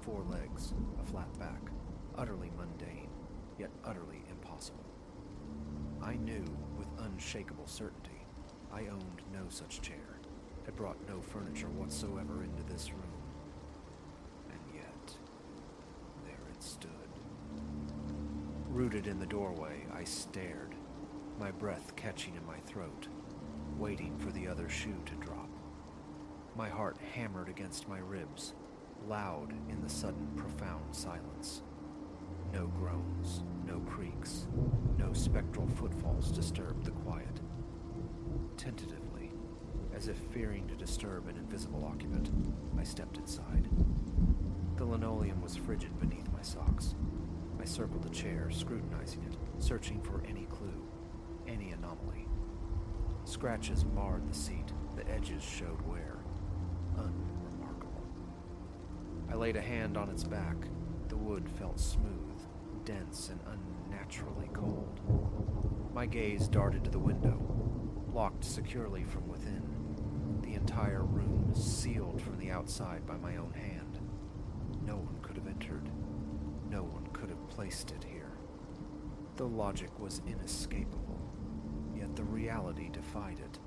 4 legs, a flat back, utterly mundane, yet utterly impossible. I knew with unshakable certainty I owned no such chair, had brought no furniture whatsoever into this room. And yet, there it stood. Rooted in the doorway, I stared, my breath catching in my throat, waiting for the other shoe to drop. My heart hammered against my ribs, loud in the sudden profound silence. No groans, no creaks, no spectral footfalls disturbed the quiet. Tentatively, as if fearing to disturb an invisible occupant, I stepped inside. The linoleum was frigid beneath my socks. I circled the chair, scrutinizing it, searching for any clue, any anomaly. Scratches marred the seat, the edges showed wear. Unremarkable. I laid a hand on its back. The wood felt smooth, dense, and unnaturally cold. My gaze darted to the window, locked securely from within. The entire room sealed from the outside by my own hand. No one could have entered. No one could have placed it here. The logic was inescapable, yet the reality defied it.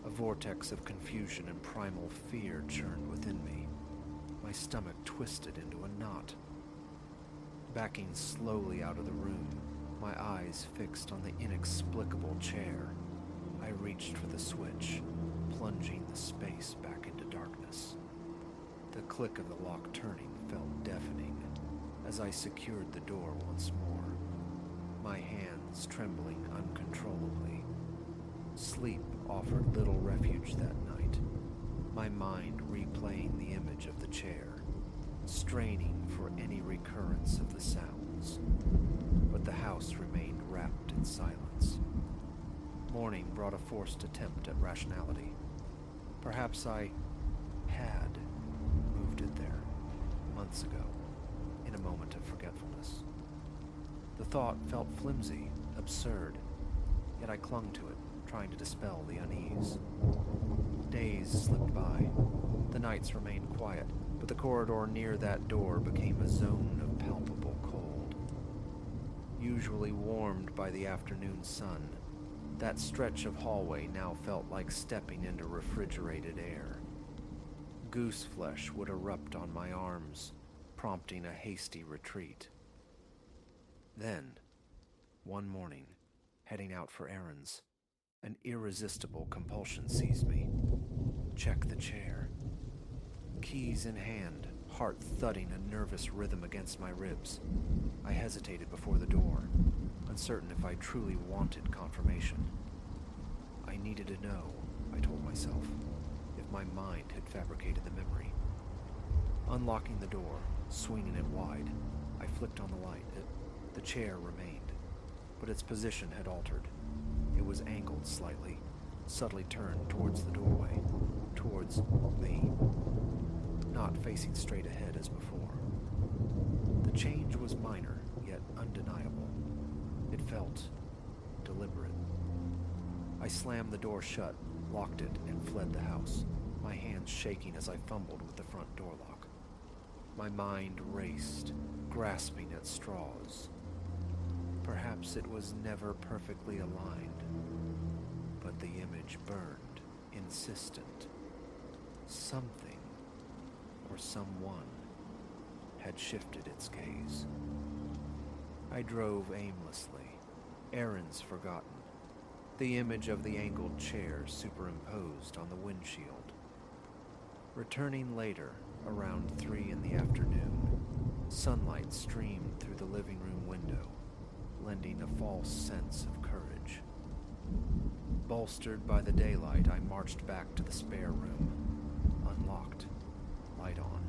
A vortex of confusion and primal fear churned within me. My stomach twisted into a knot. Backing slowly out of the room, my eyes fixed on the inexplicable chair, I reached for the switch, plunging the space back into darkness. The click of the lock turning felt deafening as I secured the door once more, my hands trembling uncontrollably. Sleep offered little refuge that night, my mind replaying the image of the chair, straining for any recurrence of the sounds. But the house remained wrapped in silence. Morning brought a forced attempt at rationality. Perhaps I had moved it there months ago, in a moment of forgetfulness. The thought felt flimsy, absurd, yet I clung to it, trying to dispel the unease. Days slipped by. The nights remained quiet, but the corridor near that door became a zone of palpable cold. Usually warmed by the afternoon sun, that stretch of hallway now felt like stepping into refrigerated air. goose flesh would erupt on my arms, prompting a hasty retreat. Then, one morning, heading out for errands, an irresistible compulsion seized me. Check the chair. Keys in hand, heart thudding a nervous rhythm against my ribs. I hesitated before the door, uncertain if I truly wanted confirmation. I needed to know, I told myself, if my mind had fabricated the memory. Unlocking the door, swinging it wide, I flicked on the light. The chair remained, but its position had altered. It was angled slightly, subtly turned towards the doorway, towards me, not facing straight ahead as before. The change was minor, yet undeniable. It felt deliberate. I slammed the door shut, locked it, and fled the house, my hands shaking as I fumbled with the front door lock. My mind raced, grasping at straws. Perhaps it was never perfectly aligned, but the image burned, insistent. Something, or someone, had shifted its gaze. I drove aimlessly, errands forgotten, the image of the angled chair superimposed on the windshield. Returning later, around 3 in the afternoon, sunlight streamed through the living room window, lending a false sense of courage. Bolstered by the daylight, I marched back to the spare room, unlocked, light on.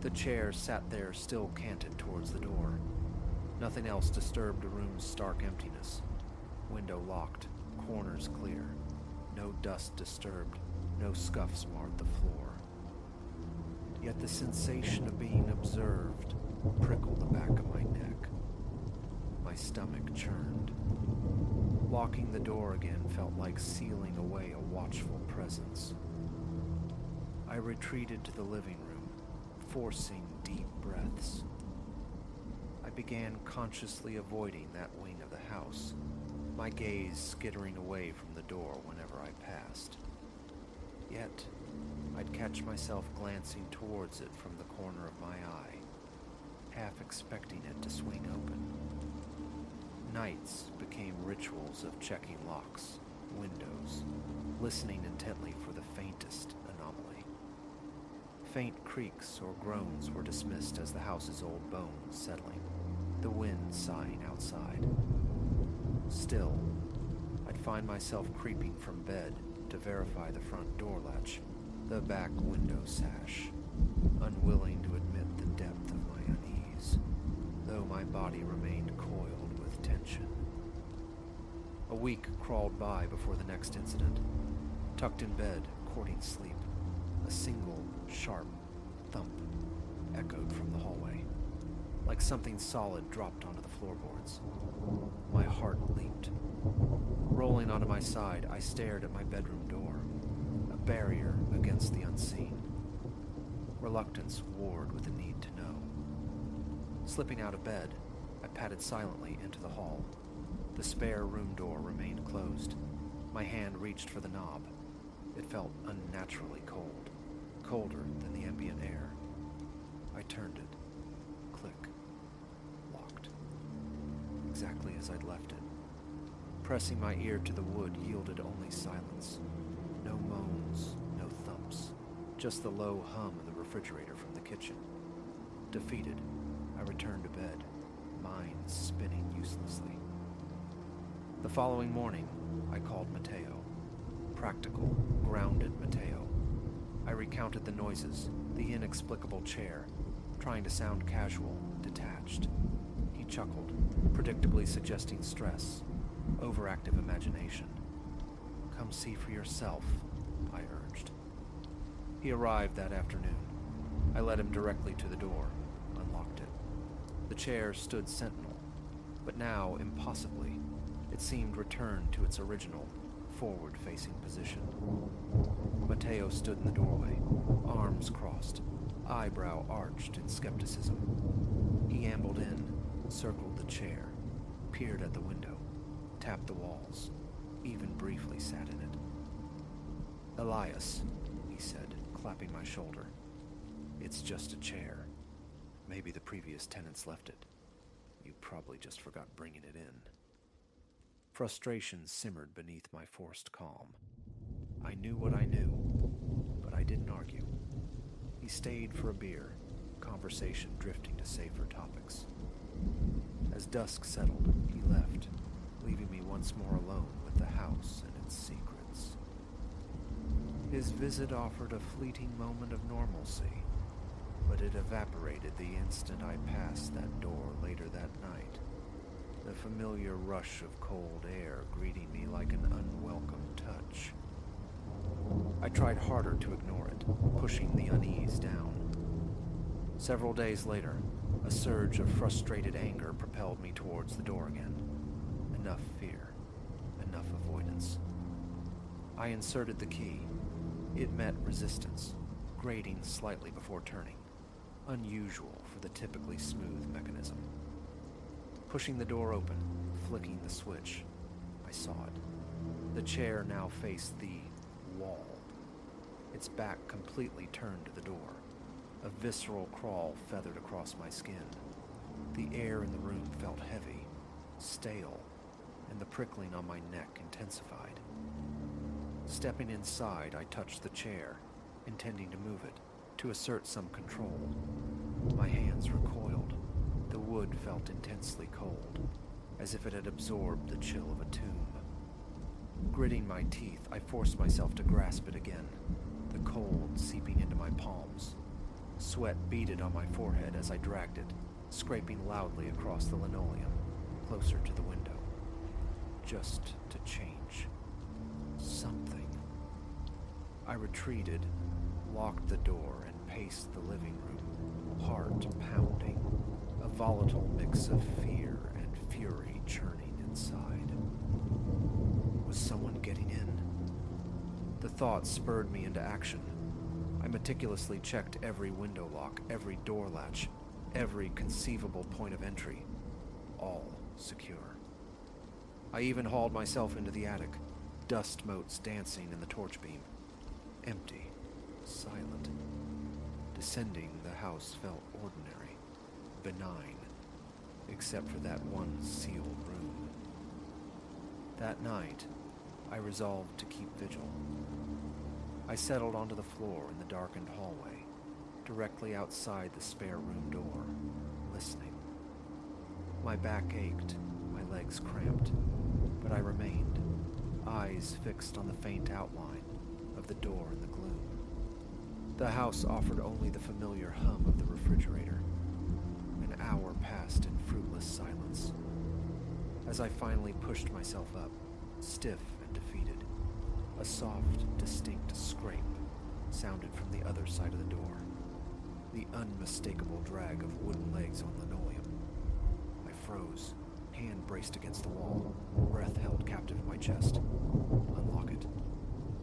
The chair sat there still canted towards the door. Nothing else disturbed the room's stark emptiness. Window locked, corners clear. No dust disturbed, no scuffs marred the floor. Yet the sensation of being observed prickled the back of my neck. My stomach churned. Locking the door again felt like sealing away a watchful presence. I retreated to the living room, forcing deep breaths. I began consciously avoiding that wing of the house, my gaze skittering away from the door whenever I passed. Yet, I'd catch myself glancing towards it from the corner of my eye, half expecting it to swing open. Nights became rituals of checking locks, windows, listening intently for the faintest anomaly. Faint creaks or groans were dismissed as the house's old bones settling, the wind sighing outside. Still, I'd find myself creeping from bed to verify the front door latch, the back window sash, unwilling to admit the depth of my unease, though my body remained coiled with tension. A week crawled by before the next incident. Tucked in bed, courting sleep, a single, sharp thump echoed from the hallway, like something solid dropped onto the floorboards. My heart leaped. Rolling onto my side, I stared at my bedroom door, a barrier against the unseen. Reluctance warred with the need to know. Slipping out of bed, I padded silently into the hall. The spare room door remained closed. My hand reached for the knob. It felt unnaturally cold, colder than the ambient air. I turned it. Click. Locked. Exactly as I'd left it. Pressing my ear to the wood yielded only silence. No moans, no thumps, just the low hum of the refrigerator from the kitchen. Defeated, I returned to bed, mind spinning uselessly. The following morning, I called Mateo. Practical, grounded Mateo. I recounted the noises, the inexplicable chair, trying to sound casual, detached. He chuckled, predictably suggesting stress, overactive imagination. Come see for yourself, I urged. He arrived that afternoon. I led him directly to the door, unlocked it. The chair stood sentinel, but now, impossibly, it seemed returned to its original, forward-facing position. Mateo stood in the doorway, arms crossed, eyebrow arched in skepticism. He ambled in, circled the chair, peered at the window, tapped the walls, even briefly sat in it. Elias, he said, clapping my shoulder. It's just a chair. Maybe the previous tenants left it. You probably just forgot bringing it in. Frustration simmered beneath my forced calm. I knew what I knew, but I didn't argue. He stayed for a beer, conversation drifting to safer topics. As dusk settled, he left, leaving me once more alone with the house and its secrets. His visit offered a fleeting moment of normalcy, but it evaporated the instant I passed that door later that night, the familiar rush of cold air greeting me like an unwelcome touch. I tried harder to ignore it, pushing the unease down. Several days later, a surge of frustrated anger propelled me towards the door again. Enough fear, enough avoidance. I inserted the key. It met resistance, grating slightly before turning, unusual for the typically smooth mechanism. Pushing the door open, flicking the switch, I saw it. The chair now faced the wall, its back completely turned to the door. A visceral crawl feathered across my skin. The air in the room felt heavy, stale, and the prickling on my neck intensified. Stepping inside, I touched the chair, intending to move it, to assert some control. My hands recoiled. The wood felt intensely cold, as if it had absorbed the chill of a tomb. Gritting my teeth, I forced myself to grasp it again, the cold seeping into my palms. Sweat beaded on my forehead as I dragged it, scraping loudly across the linoleum, closer to the window. Just to change something. I retreated, locked the door, and paced the living room, heart pounding, a volatile mix of fear and fury churning inside. Was someone getting in? The thought spurred me into action. I meticulously checked every window lock, every door latch, every conceivable point of entry. All secure. I even hauled myself into the attic, dust motes dancing in the torch beam. Empty, silent. Descending, the house felt ordinary, benign, except for that one sealed room. That night, I resolved to keep vigil. I settled onto the floor in the darkened hallway, directly outside the spare room door, listening. My back ached, my legs cramped, but I remained, eyes fixed on the faint outline of the door in the gloom. The house offered only the familiar hum of the refrigerator. An hour passed in fruitless silence. As I finally pushed myself up, stiff and defeated, a soft, distinct scrape sounded from the other side of the door, the unmistakable drag of wooden legs on linoleum. I froze, hand braced against the wall, breath held captive in my chest. Unlock it.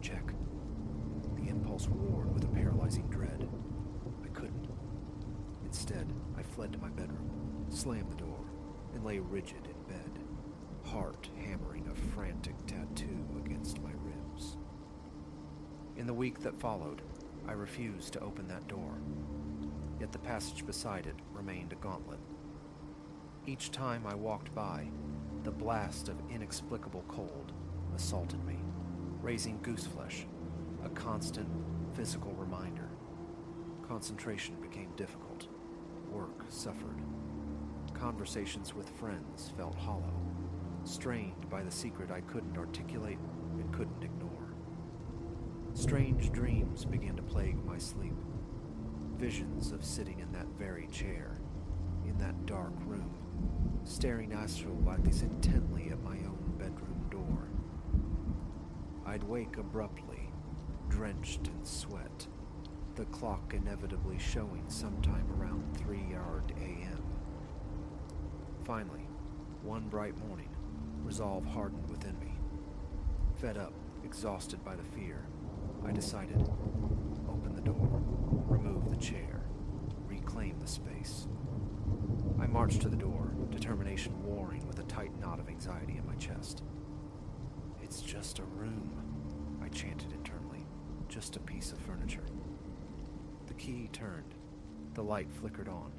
Check. The impulse roared with a paralyzing dread. I couldn't. Instead, I fled to my bedroom, slammed the door, and lay rigid in bed, heart hammering a frantic tattoo against my ribs. In the week that followed, I refused to open that door, yet the passage beside it remained a gauntlet. Each time I walked by, the blast of inexplicable cold assaulted me, raising gooseflesh, a constant physical reminder. Concentration became difficult. Work suffered. Conversations with friends felt hollow, strained by the secret I couldn't articulate and couldn't ignore. Strange dreams began to plague my sleep. Visions of sitting in that very chair, in that dark room, staring astral-like intently at my own bedroom door. I'd wake abruptly, drenched in sweat, the clock inevitably showing sometime around 3 a.m. Finally, one bright morning, resolve hardened within me. Fed up, exhausted by the fear, I decided, open the door, remove the chair, reclaim the space. I marched to the door, determination warring with a tight knot of anxiety in my chest. It's just a room, I chanted internally, just a piece of furniture. The key turned. The light flickered on.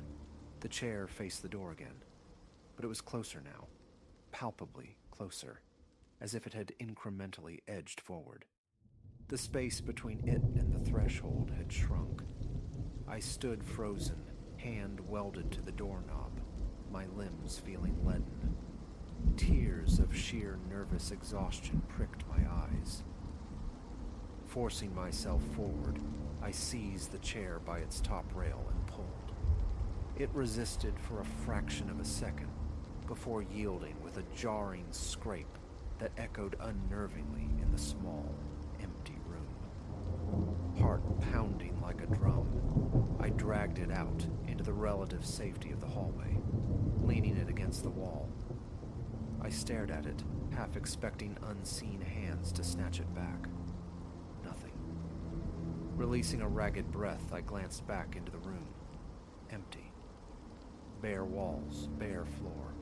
The chair faced the door again. But it was closer now. Palpably closer. As if it had incrementally edged forward. The space between it and the threshold had shrunk. I stood frozen, hand welded to the doorknob, my limbs feeling leaden. Tears of sheer nervous exhaustion pricked my eyes. Forcing myself forward, I seized the chair by its top rail and pulled. It resisted for a fraction of a second before yielding with a jarring scrape that echoed unnervingly in the small, empty room. Heart pounding like a drum, I dragged it out into the relative safety of the hallway, leaning it against the wall. I stared at it, half expecting unseen hands to snatch it back. Nothing. Releasing a ragged breath, I glanced back into the room. Empty. Bare walls, bare floor,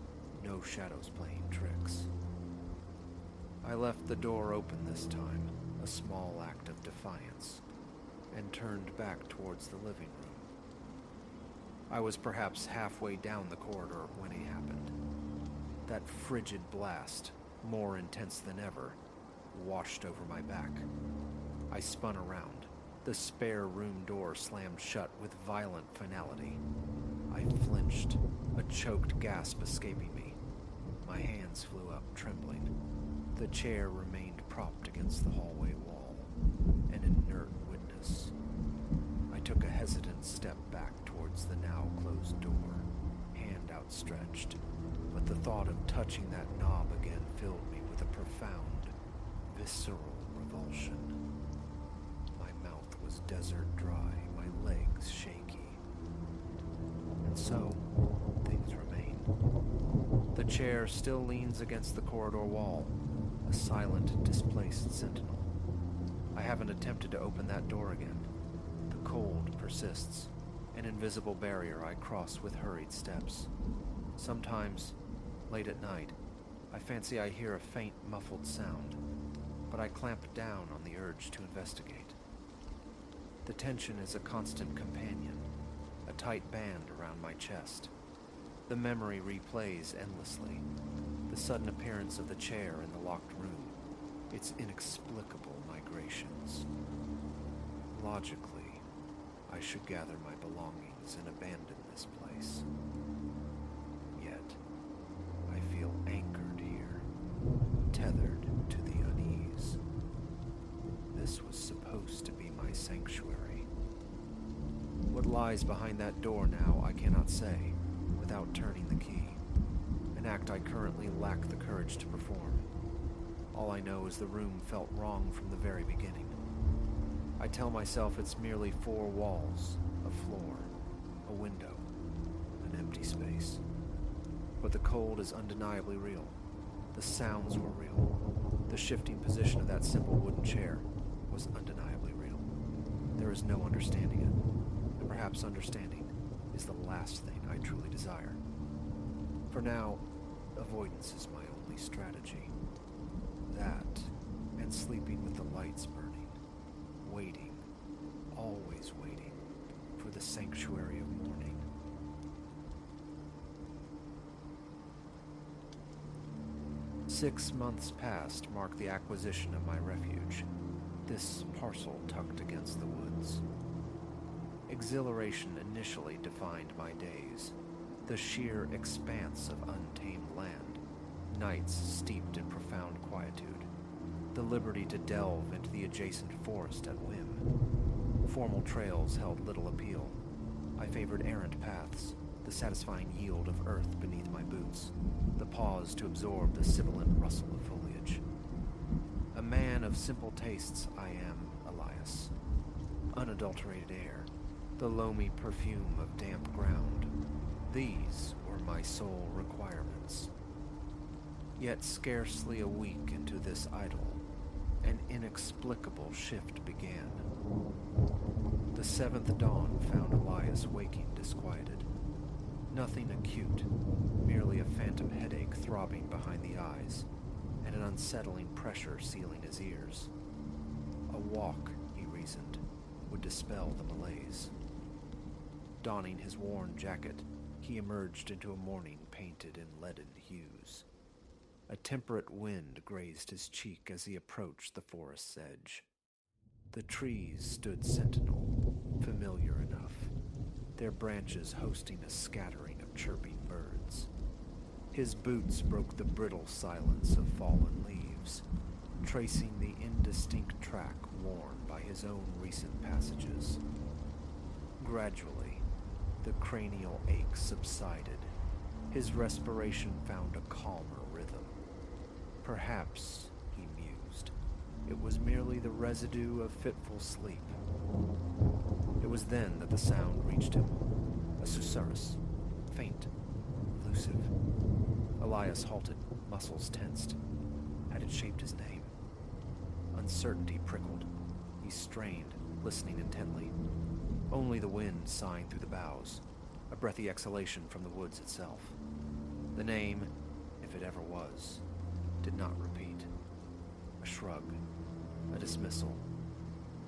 no shadows playing tricks. I left the door open this time, a small act of defiance, and turned back towards the living room. I was perhaps halfway down the corridor when it happened. That frigid blast, more intense than ever, washed over my back. I spun around. The spare room door slammed shut with violent finality. I flinched, a choked gasp escaping me. My hands flew up, trembling. The chair remained propped against the hallway wall, an inert witness. I took a hesitant step back towards the now closed door, hand outstretched, but the thought of touching that knob again filled me with a profound, visceral revulsion. My mouth was desert dry, my legs shaky. And so, things remain. The chair still leans against the corridor wall, a silent, displaced sentinel. I haven't attempted to open that door again. The cold persists, an invisible barrier I cross with hurried steps. Sometimes, late at night, I fancy I hear a faint, muffled sound, but I clamp down on the urge to investigate. The tension is a constant companion, a tight band around my chest. The memory replays endlessly. The sudden appearance of the chair in the locked room, its inexplicable migrations. Logically, I should gather my belongings and abandon this place. Yet, I feel anchored here, tethered to the unease. This was supposed to be my sanctuary. What lies behind that door now, I cannot say, without turning the key. An act I currently lack the courage to perform. All I know is the room felt wrong from the very beginning. I tell myself it's merely 4 walls, a floor, a window, an empty space. But the cold is undeniably real. The sounds were real. The shifting position of that simple wooden chair was undeniably real. There is no understanding it, and perhaps understanding is the last thing I truly desire. For now, avoidance is my only strategy. That, and sleeping with the lights burning, waiting, always waiting, for the sanctuary of morning. Six months past mark the acquisition of my refuge, this parcel tucked against the woods. Exhilaration initially defined my days, the sheer expanse of untamed land, nights steeped in profound quietude, the liberty to delve into the adjacent forest at whim. Formal trails held little appeal. I favored errant paths, the satisfying yield of earth beneath my boots, the pause to absorb the sibilant rustle of foliage. A man of simple tastes I am, Elias. Unadulterated air, the loamy perfume of damp ground. These were my sole requirements. Yet scarcely a week into this idyll, an inexplicable shift began. The 7th dawn found Elias waking disquieted. Nothing acute, merely a phantom headache throbbing behind the eyes, and an unsettling pressure sealing his ears. A walk, he reasoned, would dispel the malaise. Donning his worn jacket, he emerged into a morning painted in leaden hues. A temperate wind grazed his cheek as he approached the forest's edge. The trees stood sentinel, familiar enough, their branches hosting a scattering of chirping birds. His boots broke the brittle silence of fallen leaves, tracing the indistinct track worn by his own recent passages. Gradually, the cranial ache subsided. His respiration found a calmer rhythm. Perhaps, he mused, it was merely the residue of fitful sleep. It was then that the sound reached him, a susurrus, faint, elusive. Elias halted, muscles tensed. Had it shaped his name? Uncertainty prickled. He strained, listening intently. Only the wind sighing through the boughs, a breathy exhalation from the woods itself. The name, if it ever was, did not repeat. A shrug, a dismissal.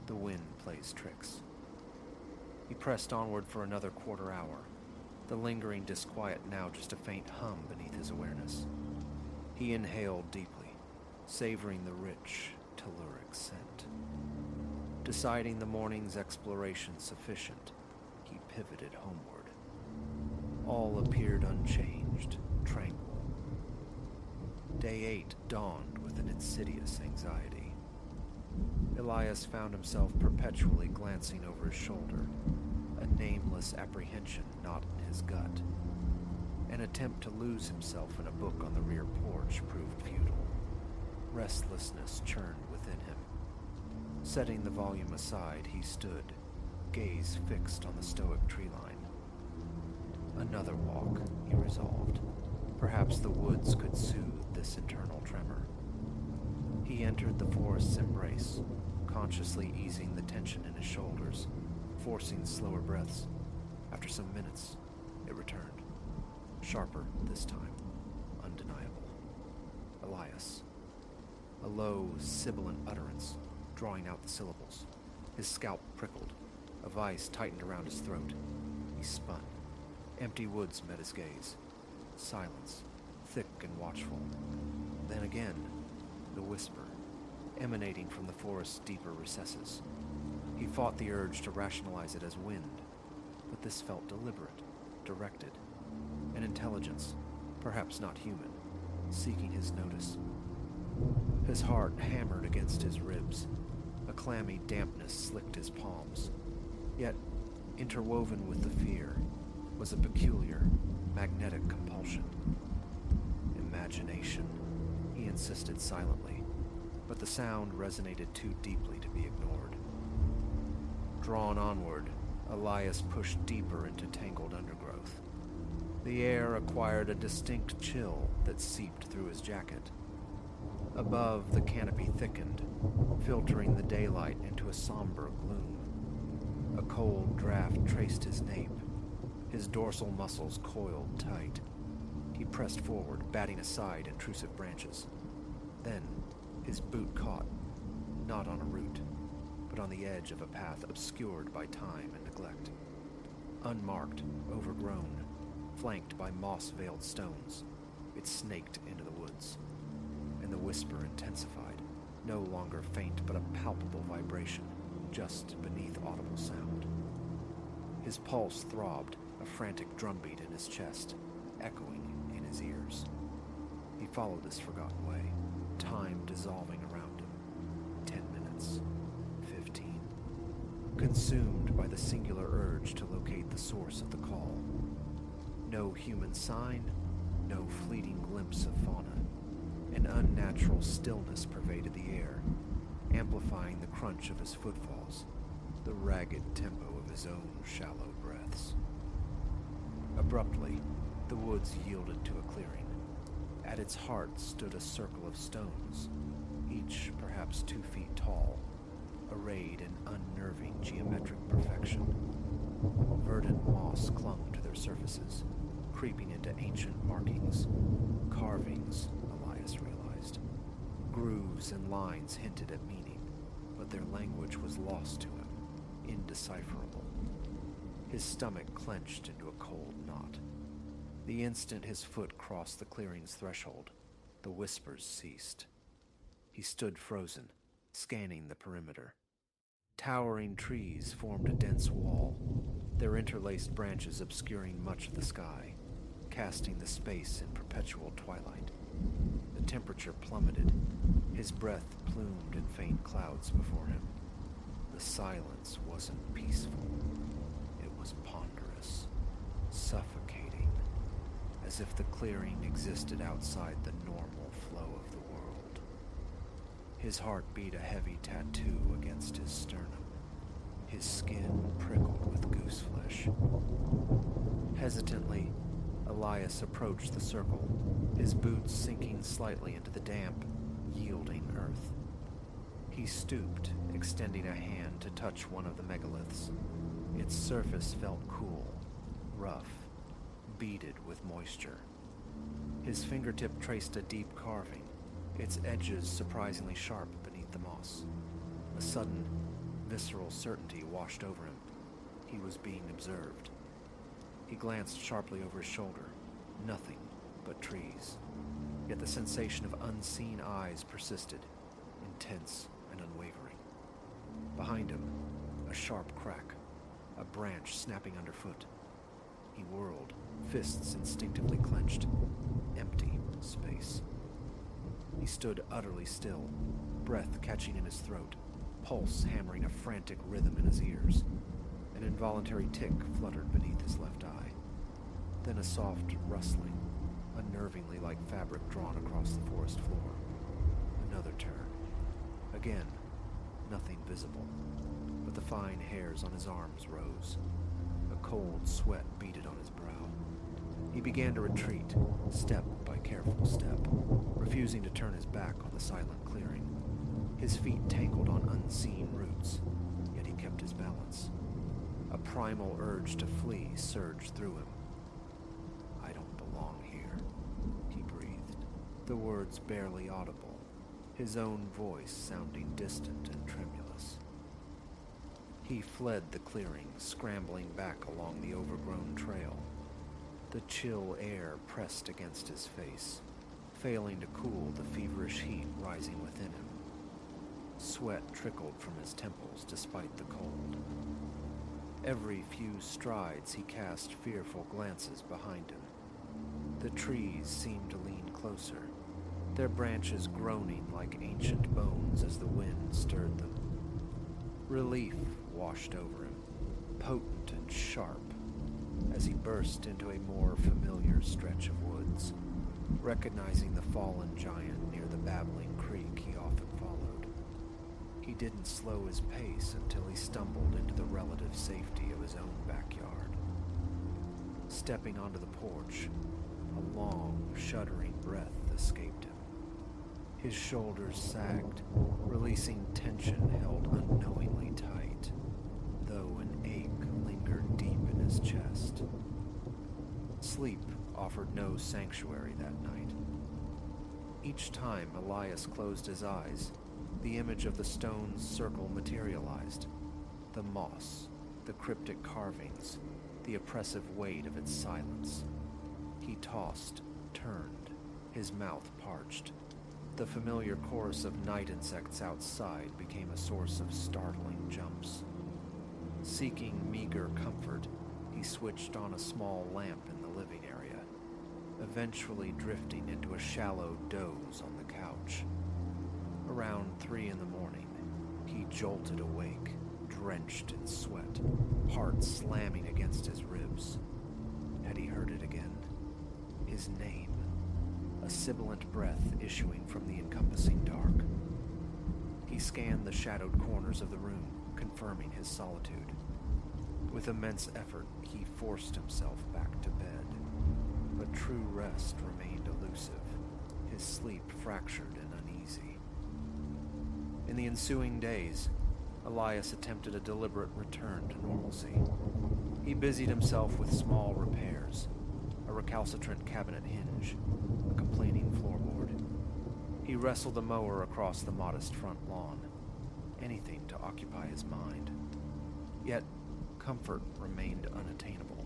The wind plays tricks. He pressed onward for another quarter hour, the lingering disquiet now just a faint hum beneath his awareness. He inhaled deeply, savoring the rich, telluric scent. Deciding the morning's exploration sufficient, he pivoted homeward. All appeared unchanged, tranquil. Day 8 dawned with an insidious anxiety. Elias found himself perpetually glancing over his shoulder, a nameless apprehension not in his gut. An attempt to lose himself in a book on the rear porch proved futile. Restlessness churned within him. Setting the volume aside, he stood, gaze fixed on the stoic tree line. Another walk, he resolved. Perhaps the woods could soothe this internal tremor. He entered the forest's embrace, consciously easing the tension in his shoulders, forcing slower breaths. After some minutes, it returned. Sharper this time, undeniable. Elias. A low, sibilant utterance, drawing out the syllables. His scalp prickled. A vice tightened around his throat. He spun. Empty woods met his gaze. Silence, thick and watchful. Then again, the whisper, emanating from the forest's deeper recesses. He fought the urge to rationalize it as wind, but this felt deliberate, directed. An intelligence, perhaps not human, seeking his notice. His heart hammered against his ribs. A clammy dampness slicked his palms. Yet, interwoven with the fear, was a peculiar, magnetic compulsion. Imagination, he insisted silently, but the sound resonated too deeply to be ignored. Drawn onward, Elias pushed deeper into tangled undergrowth. The air acquired a distinct chill that seeped through his jacket. Above, the canopy thickened, filtering the daylight into a somber gloom. A cold draft traced his nape. His dorsal muscles coiled tight. He pressed forward, batting aside intrusive branches. Then, his boot caught, not on a root, but on the edge of a path obscured by time and neglect. Unmarked, overgrown, flanked by moss-veiled stones, it snaked into the woods. And the whisper intensified, no longer faint but a palpable vibration, just beneath audible sound. His pulse throbbed, a frantic drumbeat in his chest, echoing in his ears. He followed this forgotten way, time dissolving around him. 10 minutes. 15. Consumed by the singular urge to locate the source of the call. No human sign, no fleeting glimpse of fauna. An unnatural stillness pervaded the air, amplifying the crunch of his footfalls, the ragged tempo of his own shallow breaths. Abruptly, the woods yielded to a clearing. At its heart stood a circle of stones, each perhaps 2 feet tall, arrayed in unnerving geometric perfection. Verdant moss clung to their surfaces, creeping into ancient markings, carvings, Elias realized. Grooves and lines hinted at meaning, but their language was lost to him, indecipherable. His stomach clenched into a cold knot. The instant his foot crossed the clearing's threshold, the whispers ceased. He stood frozen, scanning the perimeter. Towering trees formed a dense wall, their interlaced branches obscuring much of the sky, casting the space in perpetual twilight. The temperature plummeted. His breath plumed in faint clouds before him. The silence wasn't peaceful. It was ponderous, suffocating, as if the clearing existed outside the normal flow of the world. His heart beat a heavy tattoo against his sternum. His skin prickled with goose flesh. Hesitantly, Elias approached the circle, his boots sinking slightly into the damp, yielding earth. He stooped, extending a hand to touch one of the megaliths. Its surface felt cool, rough, beaded with moisture. His fingertip traced a deep carving, its edges surprisingly sharp beneath the moss. A sudden, visceral certainty washed over him. He was being observed. He glanced sharply over his shoulder. Nothing but trees. Yet the sensation of unseen eyes persisted, intense and unwavering. Behind him, a sharp crack, a branch snapping underfoot. He whirled, fists instinctively clenched. Empty space. He stood utterly still, breath catching in his throat, pulse hammering a frantic rhythm in his ears. An involuntary tick fluttered beneath his left eye. Then a soft rustling, unnervingly like fabric drawn across the forest floor. Another turn. Again, nothing visible, but the fine hairs on his arms rose. A cold sweat beaded on his brow. He began to retreat, step by careful step, refusing to turn his back on the silent clearing. His feet tangled on unseen roots, yet he kept his balance. A primal urge to flee surged through him. "I don't belong here," he breathed, the words barely audible, his own voice sounding distant and tremulous. He fled the clearing, scrambling back along the overgrown trail. The chill air pressed against his face, failing to cool the feverish heat rising within him. Sweat trickled from his temples despite the cold. Every few strides he cast fearful glances behind him. The trees seemed to lean closer, their branches groaning like ancient bones as the wind stirred them. Relief washed over him, potent and sharp, as he burst into a more familiar stretch of woods, recognizing the fallen giant near the babbling creek he often followed. He didn't slow his pace until he stumbled into the relative safety of his own backyard. Stepping onto the porch, a long, shuddering breath escaped him. His shoulders sagged, releasing tension held unknowingly tight, though an ache lingered deep in his chest. Sleep offered no sanctuary that night. Each time Elias closed his eyes, the image of the stone's circle materialized. The moss, the cryptic carvings, the oppressive weight of its silence. He tossed, turned, his mouth parched. The familiar chorus of night insects outside became a source of startling jumps. Seeking meager comfort, he switched on a small lamp in the living area, eventually drifting into a shallow doze on the couch. Around 3 in the morning, he jolted awake, drenched in sweat, heart slamming against his ribs. Had he heard it again? His name, a sibilant breath issuing from the encompassing dark. He scanned the shadowed corners of the room, confirming his solitude. With immense effort, he forced himself back to bed, but true rest remained elusive, his sleep fractured and uneasy. In the ensuing days, Elias attempted a deliberate return to normalcy. He busied himself with small repairs, a recalcitrant cabinet hinge, a complaining floorboard. He wrestled a mower across the modest front lawn, anything to occupy his mind. Yet, comfort remained unattainable.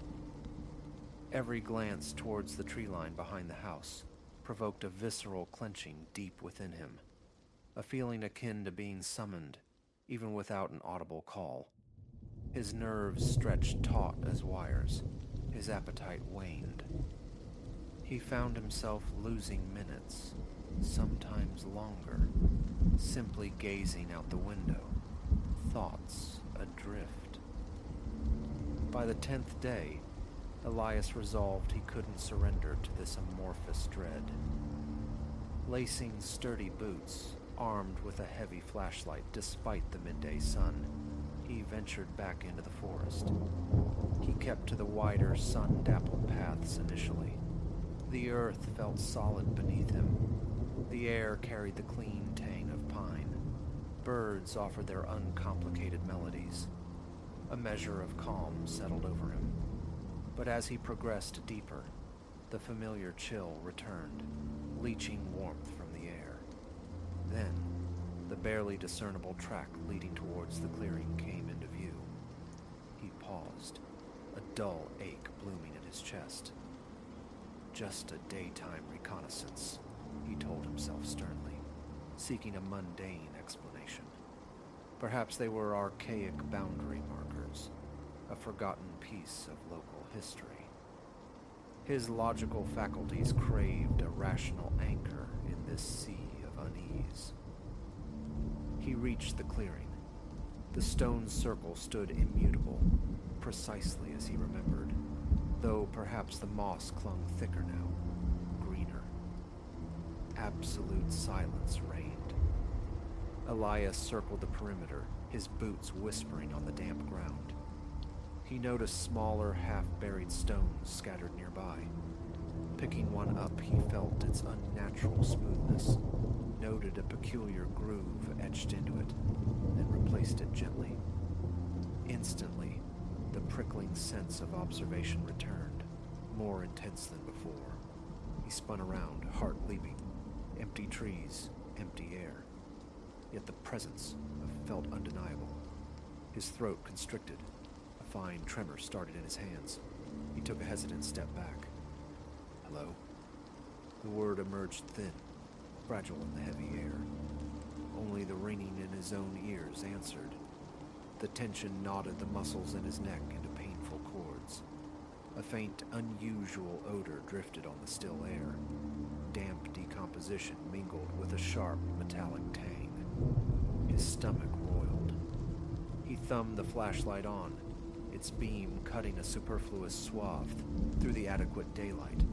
Every glance towards the tree line behind the house provoked a visceral clenching deep within him, a feeling akin to being summoned, even without an audible call. His nerves stretched taut as wires. His appetite waned. He found himself losing minutes, sometimes longer, simply gazing out the window, thoughts adrift. By the 10th day, Elias resolved he couldn't surrender to this amorphous dread. Lacing sturdy boots, armed with a heavy flashlight despite the midday sun, he ventured back into the forest. He kept to the wider, sun-dappled paths initially. The earth felt solid beneath him. The air carried the clean tang of pine. Birds offered their uncomplicated melodies. A measure of calm settled over him. But as he progressed deeper, the familiar chill returned, leaching warmth from the air. Then, the barely discernible track leading towards the clearing came into view. He paused, a dull ache blooming at his chest. Just a daytime reconnaissance, he told himself sternly, seeking a mundane explanation. Perhaps they were archaic boundary markers, a forgotten piece of local history. His logical faculties craved a rational anchor in this sea of unease. He reached the clearing. The stone circle stood immutable, precisely as he remembered, though perhaps the moss clung thicker now, greener. Absolute silence reigned. Elias circled the perimeter, his boots whispering on the damp ground. He noticed smaller, half-buried stones scattered nearby. Picking one up, he felt its unnatural smoothness, noted a peculiar groove etched into it, then replaced it gently. Instantly, the prickling sense of observation returned, more intense than before. He spun around, heart leaping. Empty trees, empty air. Yet the presence felt undeniable. His throat constricted. A fine tremor started in his hands. He took a hesitant step back. "Hello?" The word emerged thin, fragile in the heavy air. Only the ringing in his own ears answered. The tension knotted the muscles in his neck into painful cords. A faint, unusual odor drifted on the still air. Damp decomposition mingled with a sharp, metallic tang. His stomach roiled. He thumbed the flashlight on, its beam cutting a superfluous swath through the adequate daylight.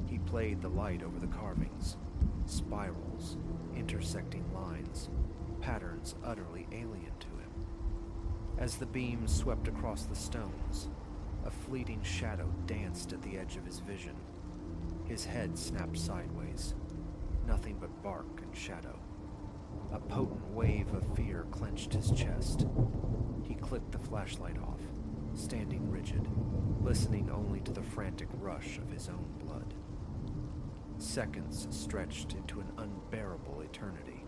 He played the light over the carvings, spirals, intersecting lines, patterns utterly alien to him. As the beam swept across the stones, a fleeting shadow danced at the edge of his vision. His head snapped sideways, nothing but bark and shadow. A potent wave of fear clenched his chest. He clicked the flashlight off, standing rigid, listening only to the frantic rush of his own blood. Seconds stretched into an unbearable eternity.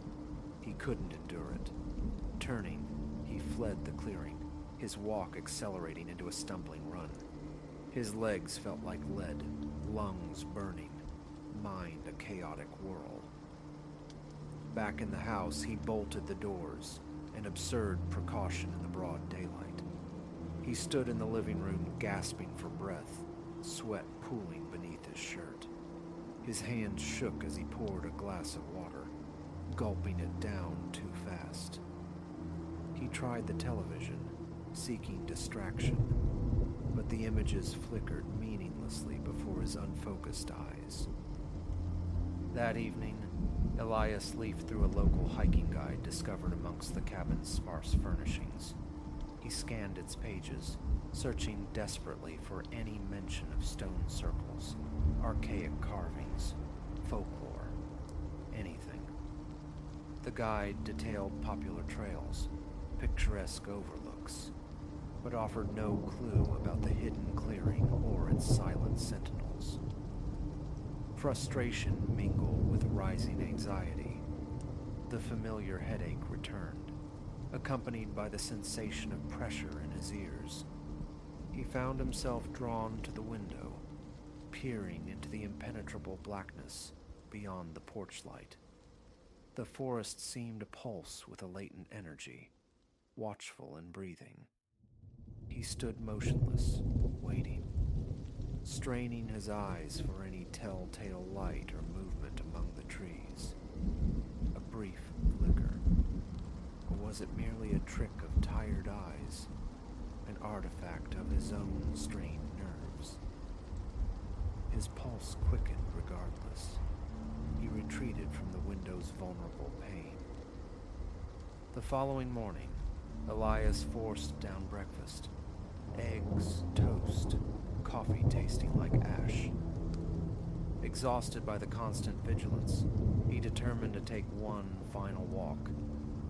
He couldn't endure it. Turning, he fled the clearing, his walk accelerating into a stumbling run. His legs felt like lead, lungs burning, mind a chaotic whirl. Back in the house, he bolted the doors, an absurd precaution in the broad daylight. He stood in the living room, gasping for breath, sweat pooling beneath his shirt. His hand shook as he poured a glass of water, gulping it down too fast. He tried the television, seeking distraction, but the images flickered meaninglessly before his unfocused eyes. That evening, Elias leafed through a local hiking guide discovered amongst the cabin's sparse furnishings. He scanned its pages, searching desperately for any mention of stone circles, archaic carvings, folklore, anything. The guide detailed popular trails, picturesque overlooks, but offered no clue about the hidden clearing or its silent sentinels. Frustration mingled with rising anxiety. The familiar headache returned. accompanied by the sensation of pressure in his ears. He found himself drawn to the window, peering into the impenetrable blackness beyond the porch light. The forest seemed to pulse with a latent energy, watchful and breathing. He stood motionless, waiting, straining his eyes for any telltale light or movement among the trees. A brief flicker. Or was it merely a trick of tired eyes, an artifact of his own strained nerves? His pulse quickened regardless. He retreated from the window's vulnerable pane. The following morning, Elias forced down breakfast. Eggs, toast, coffee tasting like ash. Exhausted by the constant vigilance, he determined to take one final walk,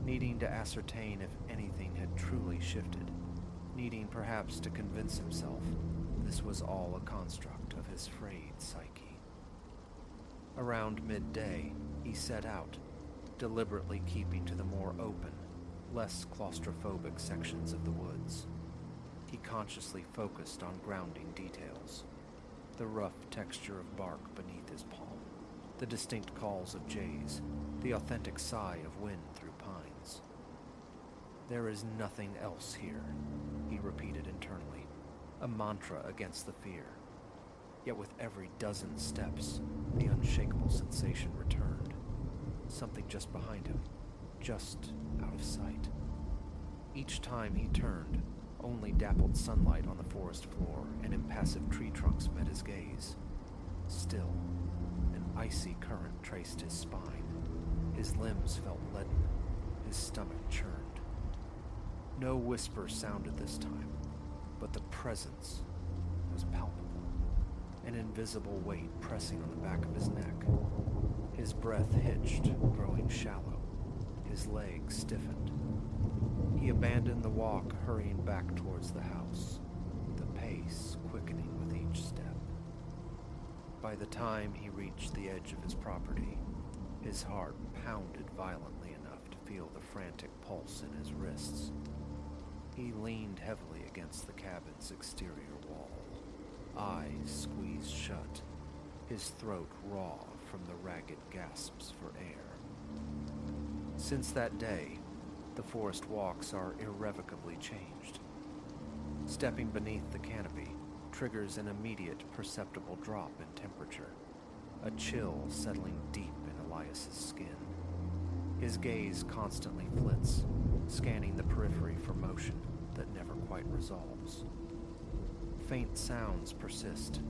needing to ascertain if anything had truly shifted, needing perhaps to convince himself this was all a construct of his frayed psyche. Around midday, he set out, deliberately keeping to the more open, less claustrophobic sections of the woods. He consciously focused on grounding details, the rough texture of bark beneath his palm, the distinct calls of jays, the authentic sigh of wind through pines. There is nothing else here, he repeated internally, a mantra against the fear. Yet with every dozen steps, the unshakable sensation returned. Something just behind him, just out of sight. Each time he turned, only dappled sunlight on the forest floor and impassive tree trunks met his gaze. Still, an icy current traced his spine. His limbs felt leaden, his stomach churned. No whisper sounded this time, but the presence was palpable. An invisible weight pressing on the back of his neck. His breath hitched, growing shallow. His legs stiffened. He abandoned the walk, hurrying back towards the house, the pace quickening with each step. By the time he reached the edge of his property, his heart pounded violently enough to feel the frantic pulse in his wrists. He leaned heavily against the cabin's exterior wall, eyes squeezed shut, his throat raw from the ragged gasps for air. Since that day, the forest walks are irrevocably changed. Stepping beneath the canopy triggers an immediate perceptible drop in temperature, a chill settling deep in Elias's skin. His gaze constantly flits, scanning the periphery for motion that never quite resolves. Faint sounds persist,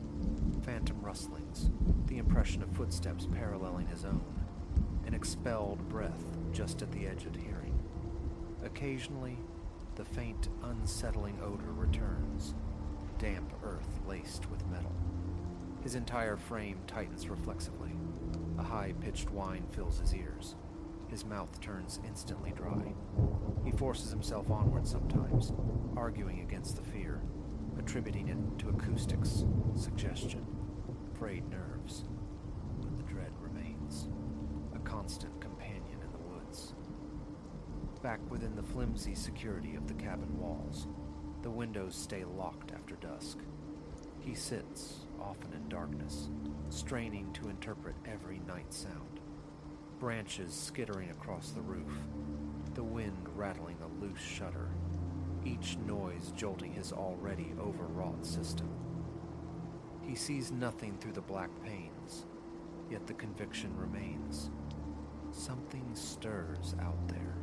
phantom rustlings, the impression of footsteps paralleling his own, an expelled breath just at the edge of hearing. Occasionally, the faint, unsettling odor returns, damp earth laced with metal. His entire frame tightens reflexively. A high-pitched whine fills his ears. His mouth turns instantly dry. He forces himself onward sometimes, arguing against the fear, attributing it to acoustics, suggestion, frayed nerves. But the dread remains, a constant companion in the woods. Back within the flimsy security of the cabin walls, the windows stay locked after dusk. He sits, often in darkness, straining to interpret every night sound. Branches skittering across the roof, the wind rattling a loose shutter, each noise jolting his already overwrought system. He sees nothing through the black panes, yet the conviction remains. Something stirs out there,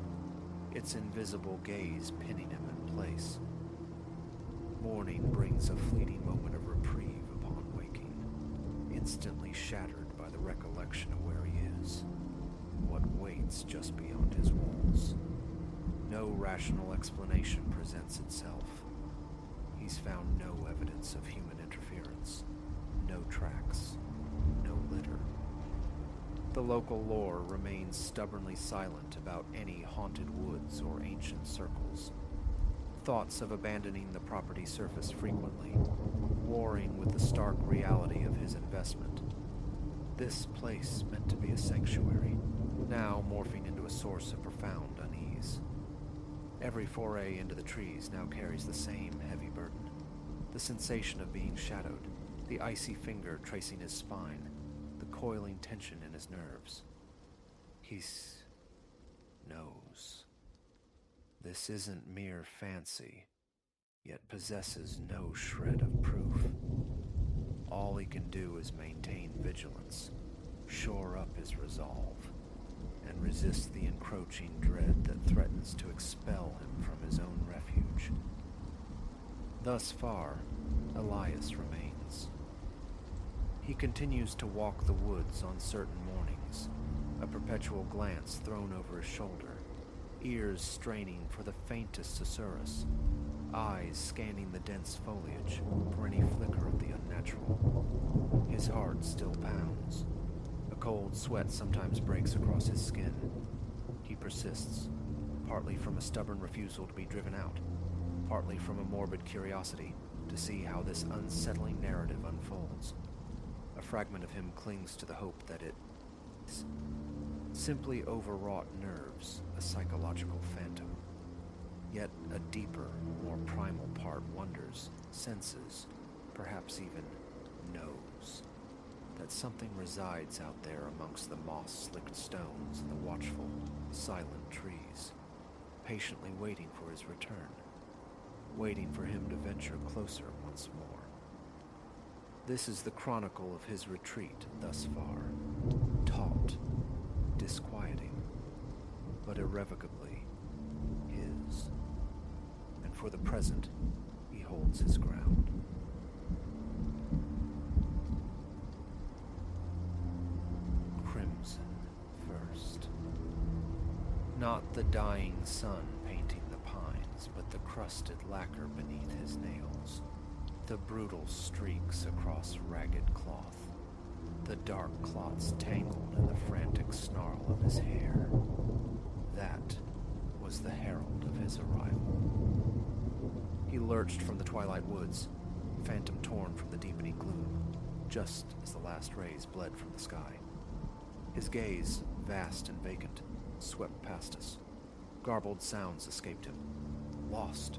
its invisible gaze pinning him in place. Morning brings a fleeting moment of reprieve upon waking, instantly shattered by the recollection of where he is, what waits just beyond his walls. No rational explanation presents itself. He's found no evidence of human interference, no tracks, no litter. The local lore remains stubbornly silent about any haunted woods or ancient circles. Thoughts of abandoning the property surface frequently, warring with the stark reality of his investment. This place meant to be a sanctuary, now morphing into a source of profound unease. Every foray into the trees now carries the same heavy burden. The sensation of being shadowed, the icy finger tracing his spine, the coiling tension in his nerves. He knows. This isn't mere fancy, yet possesses no shred of proof. All he can do is maintain vigilance, shore up his resolve, and resist the encroaching dread that threatens to expel him from his own refuge. Thus far, Elias remains. He continues to walk the woods on certain mornings, a perpetual glance thrown over his shoulder, ears straining for the faintest susurrus, eyes scanning the dense foliage for any flicker of the unnatural. His heart still pounds. A cold sweat sometimes breaks across his skin. He persists, partly from a stubborn refusal to be driven out, partly from a morbid curiosity to see how this unsettling narrative unfolds. A fragment of him clings to the hope that it's simply overwrought nerves, a psychological phantom. Yet a deeper, more primal part wonders, senses, perhaps even knows, that something resides out there amongst the moss-slicked stones and the watchful, silent trees, patiently waiting for his return, waiting for him to venture closer once more. This is the chronicle of his retreat thus far, taut, disquieting, but irrevocably his. And for the present, he holds his ground. Crimson first. Not the dying sun painting the pines, but the crusted lacquer beneath his nails. The brutal streaks across ragged cloth. The dark clots tangled in the frantic snarl of his hair. That was the herald of his arrival. He lurched from the twilight woods, phantom torn from the deepening gloom, just as the last rays bled from the sky. His gaze, vast and vacant, swept past us. Garbled sounds escaped him. Lost.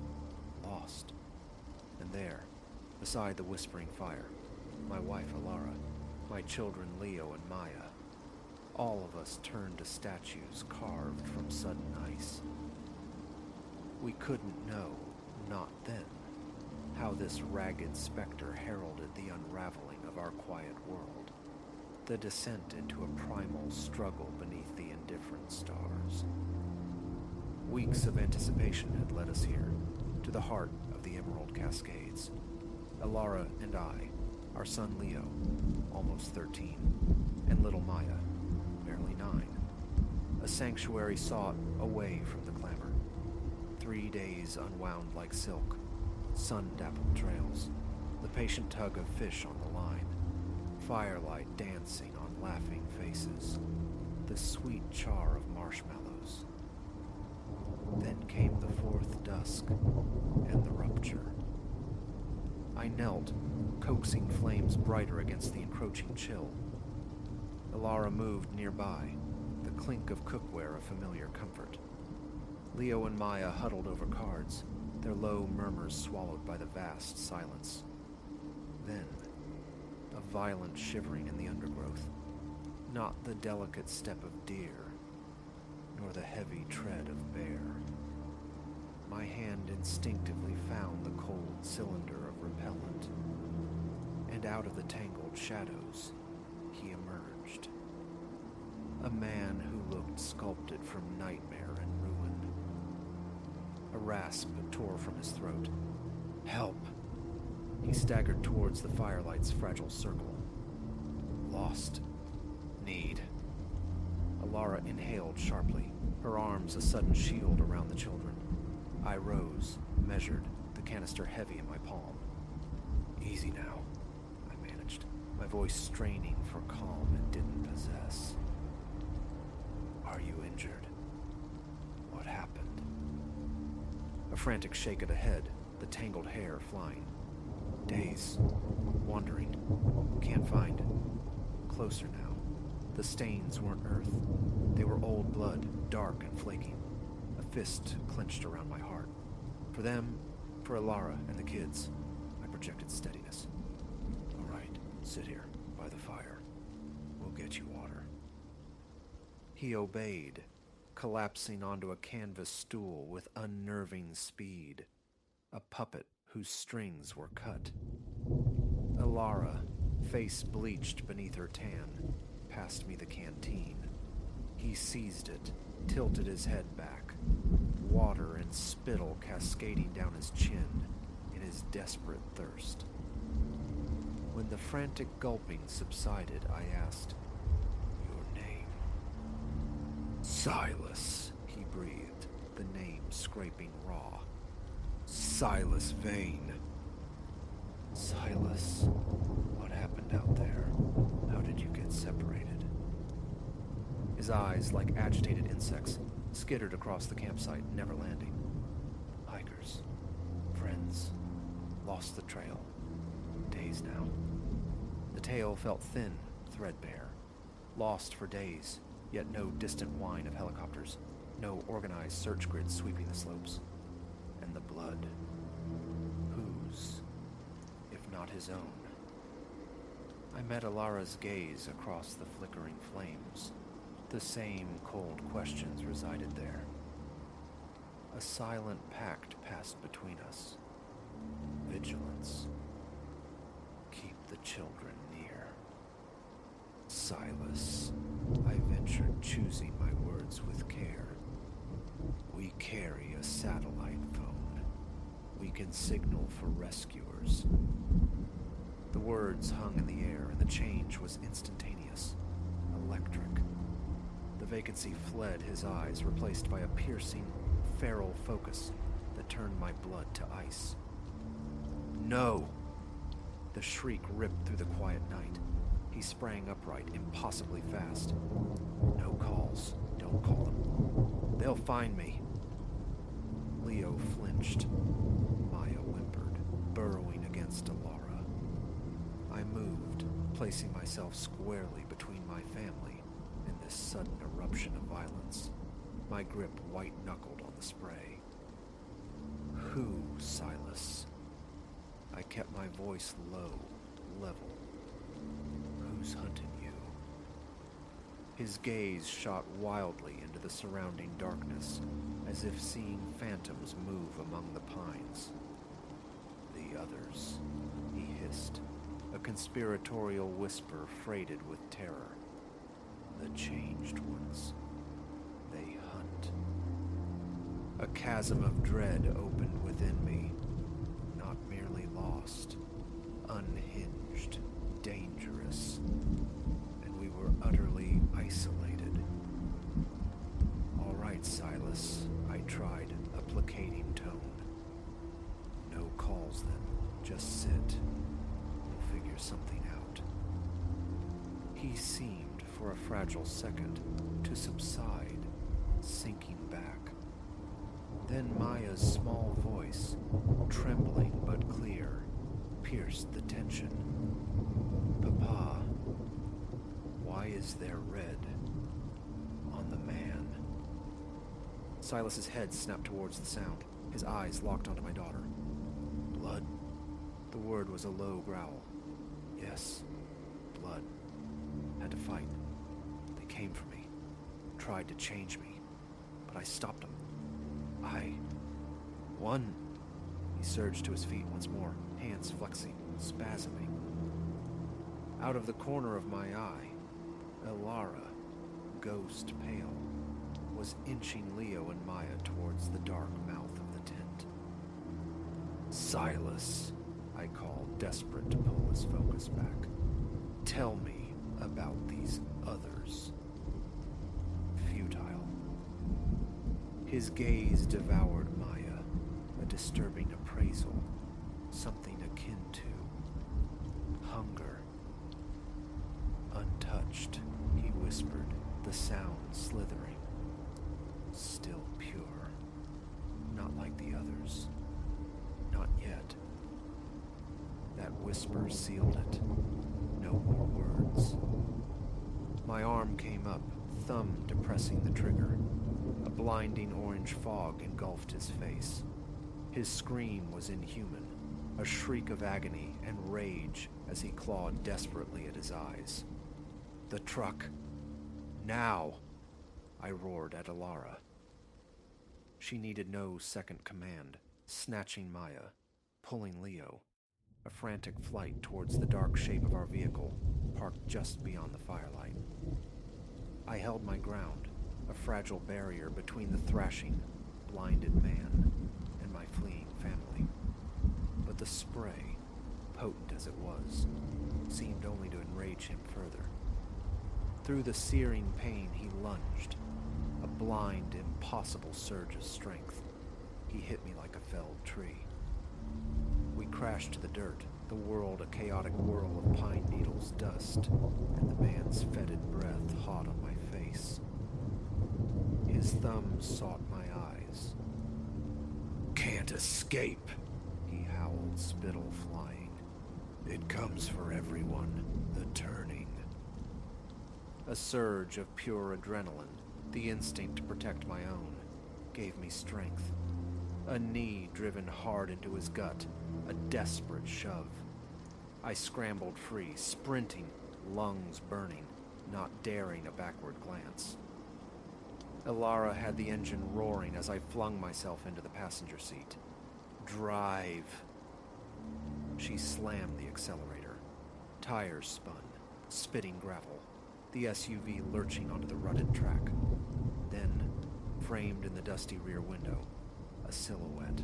And there, beside the whispering fire, my wife Alara, my children Leo and Maya. All of us turned to statues carved from sudden ice. We couldn't know, not then, how this ragged specter heralded the unraveling of our quiet world, the descent into a primal struggle beneath the indifferent stars. Weeks of anticipation had led us here, to the heart of the Emerald Cascades. Alara and I, our son Leo, almost 13, and little Maya, barely 9. A sanctuary sought away from the clamor. 3 days unwound like silk, sun-dappled trails, the patient tug of fish on the line, firelight dancing on laughing faces, the sweet char of marshmallows. Then came the fourth dusk and the rupture. I knelt, coaxing flames brighter against the encroaching chill. Alara moved nearby, the clink of cookware a familiar comfort. Leo and Maya huddled over cards, their low murmurs swallowed by the vast silence. Then, a violent shivering in the undergrowth. Not the delicate step of deer, nor the heavy tread of bear. My hand instinctively found the cold cylinder of repellent, and out of the tangled shadows, he emerged. A man who looked sculpted from nightmare and ruin. A rasp tore from his throat. Help! He staggered towards the firelight's fragile circle. Lost. Need. Alara inhaled sharply, her arms a sudden shield around the children. I rose, measured, the canister heavy in my palm. Easy now, I managed, my voice straining for calm it didn't possess. Are you injured? What happened? A frantic shake of the head, the tangled hair flying. Days. Wandering. Can't find. Closer now. The stains weren't earth. They were old blood, dark and flaking. A fist clenched around my heart. For them, for Alara and the kids, I projected steadiness. All right, sit here, by the fire. We'll get you water. He obeyed, collapsing onto a canvas stool with unnerving speed, a puppet whose strings were cut. Alara, face bleached beneath her tan, passed me the canteen. He seized it, tilted his head back, water and spittle cascading down his chin in his desperate thirst. When the frantic gulping subsided, I asked, "Your name?" "Silas," he breathed, the name scraping raw. "Silas Vane." "Silas, what happened out there? How did you get separated?" His eyes, like agitated insects, skittered across the campsite, never landing. Hikers, friends, lost the trail. Days now. The tale felt thin, threadbare. Lost for days, yet no distant whine of helicopters, no organized search grid sweeping the slopes. And the blood. Whose, if not his own? I met Alara's gaze across the flickering flames. The same cold questions resided there. A silent pact passed between us. Vigilance. Keep the children near. Silas, I ventured, choosing my words with care. We carry a satellite phone. We can signal for rescuers. The words hung in the air, and the change was instantaneous, electric. The vacancy fled his eyes, replaced by a piercing, feral focus that turned my blood to ice. "No!" The shriek ripped through the quiet night. He sprang upright, impossibly fast. "No calls. Don't call them. They'll find me." Leo flinched. Maya whimpered, burrowing against Alara. I moved, placing myself squarely between my family and this sudden eruption of violence, my grip white-knuckled on the spray. "Who, Silas?" I kept my voice low, level. "Who's hunting you?" His gaze shot wildly into the surrounding darkness, as if seeing phantoms move among the pines. "The others," he hissed, a conspiratorial whisper freighted with terror. "The changed ones. They hunt." A chasm of dread opened within me. Not merely lost, unhinged, dangerous. And we were utterly isolated. "All right, Silas," I tried, a placating tone. "No calls then. Just sit. We'll figure something out." He seemed, for a fragile second, to subside, sinking back. Then Maya's small voice, trembling but clear, pierced the tension. "Papa, why is there red on the man?" Silas's head snapped towards the sound, his eyes locked onto my daughter. "Blood?" The word was a low growl. "Yes, blood. Had to fight. They came for me, tried to change me, but I stopped them. I won." He surged to his feet once more, hands flexing, spasming. Out of the corner of my eye, Alara, ghost pale, was inching Leo and Maya towards the dark mouth of the tent. "Silas," I called, desperate to pull his focus back. "Tell me about these others." Futile. His gaze devoured Maya, a disturbing appraisal, something akin to hunger. "Untouched," he whispered, the sound slithering. "Still pure. Not like the others. Not yet." That whisper sealed it. No more words. My arm came up, thumb depressing the trigger. A blinding orange fog engulfed his face. His scream was inhuman, a shriek of agony and rage as he clawed desperately at his eyes. "The truck! Now!" I roared at Alara. She needed no second command, snatching Maya, pulling Leo, a frantic flight towards the dark shape of our vehicle, parked just beyond the firelight. I held my ground, a fragile barrier between the thrashing, blinded man and my fleeing family. But the spray, potent as it was, seemed only to enrage him further. Through the searing pain he lunged, a blind, impossible surge of strength. He hit me like a felled tree. We crashed to the dirt, the world a chaotic whirl of pine needles, dust, and the man's fetid breath hot on my face. His thumbs sought my eyes. "Can't escape," he howled, spittle flying. "It comes for everyone, the turning." A surge of pure adrenaline, the instinct to protect my own, gave me strength. A knee driven hard into his gut, a desperate shove. I scrambled free, sprinting, lungs burning, not daring a backward glance. Alara had the engine roaring as I flung myself into the passenger seat. "Drive!" She slammed the accelerator. Tires spun, spitting gravel, the SUV lurching onto the rutted track. Then, framed in the dusty rear window, a silhouette.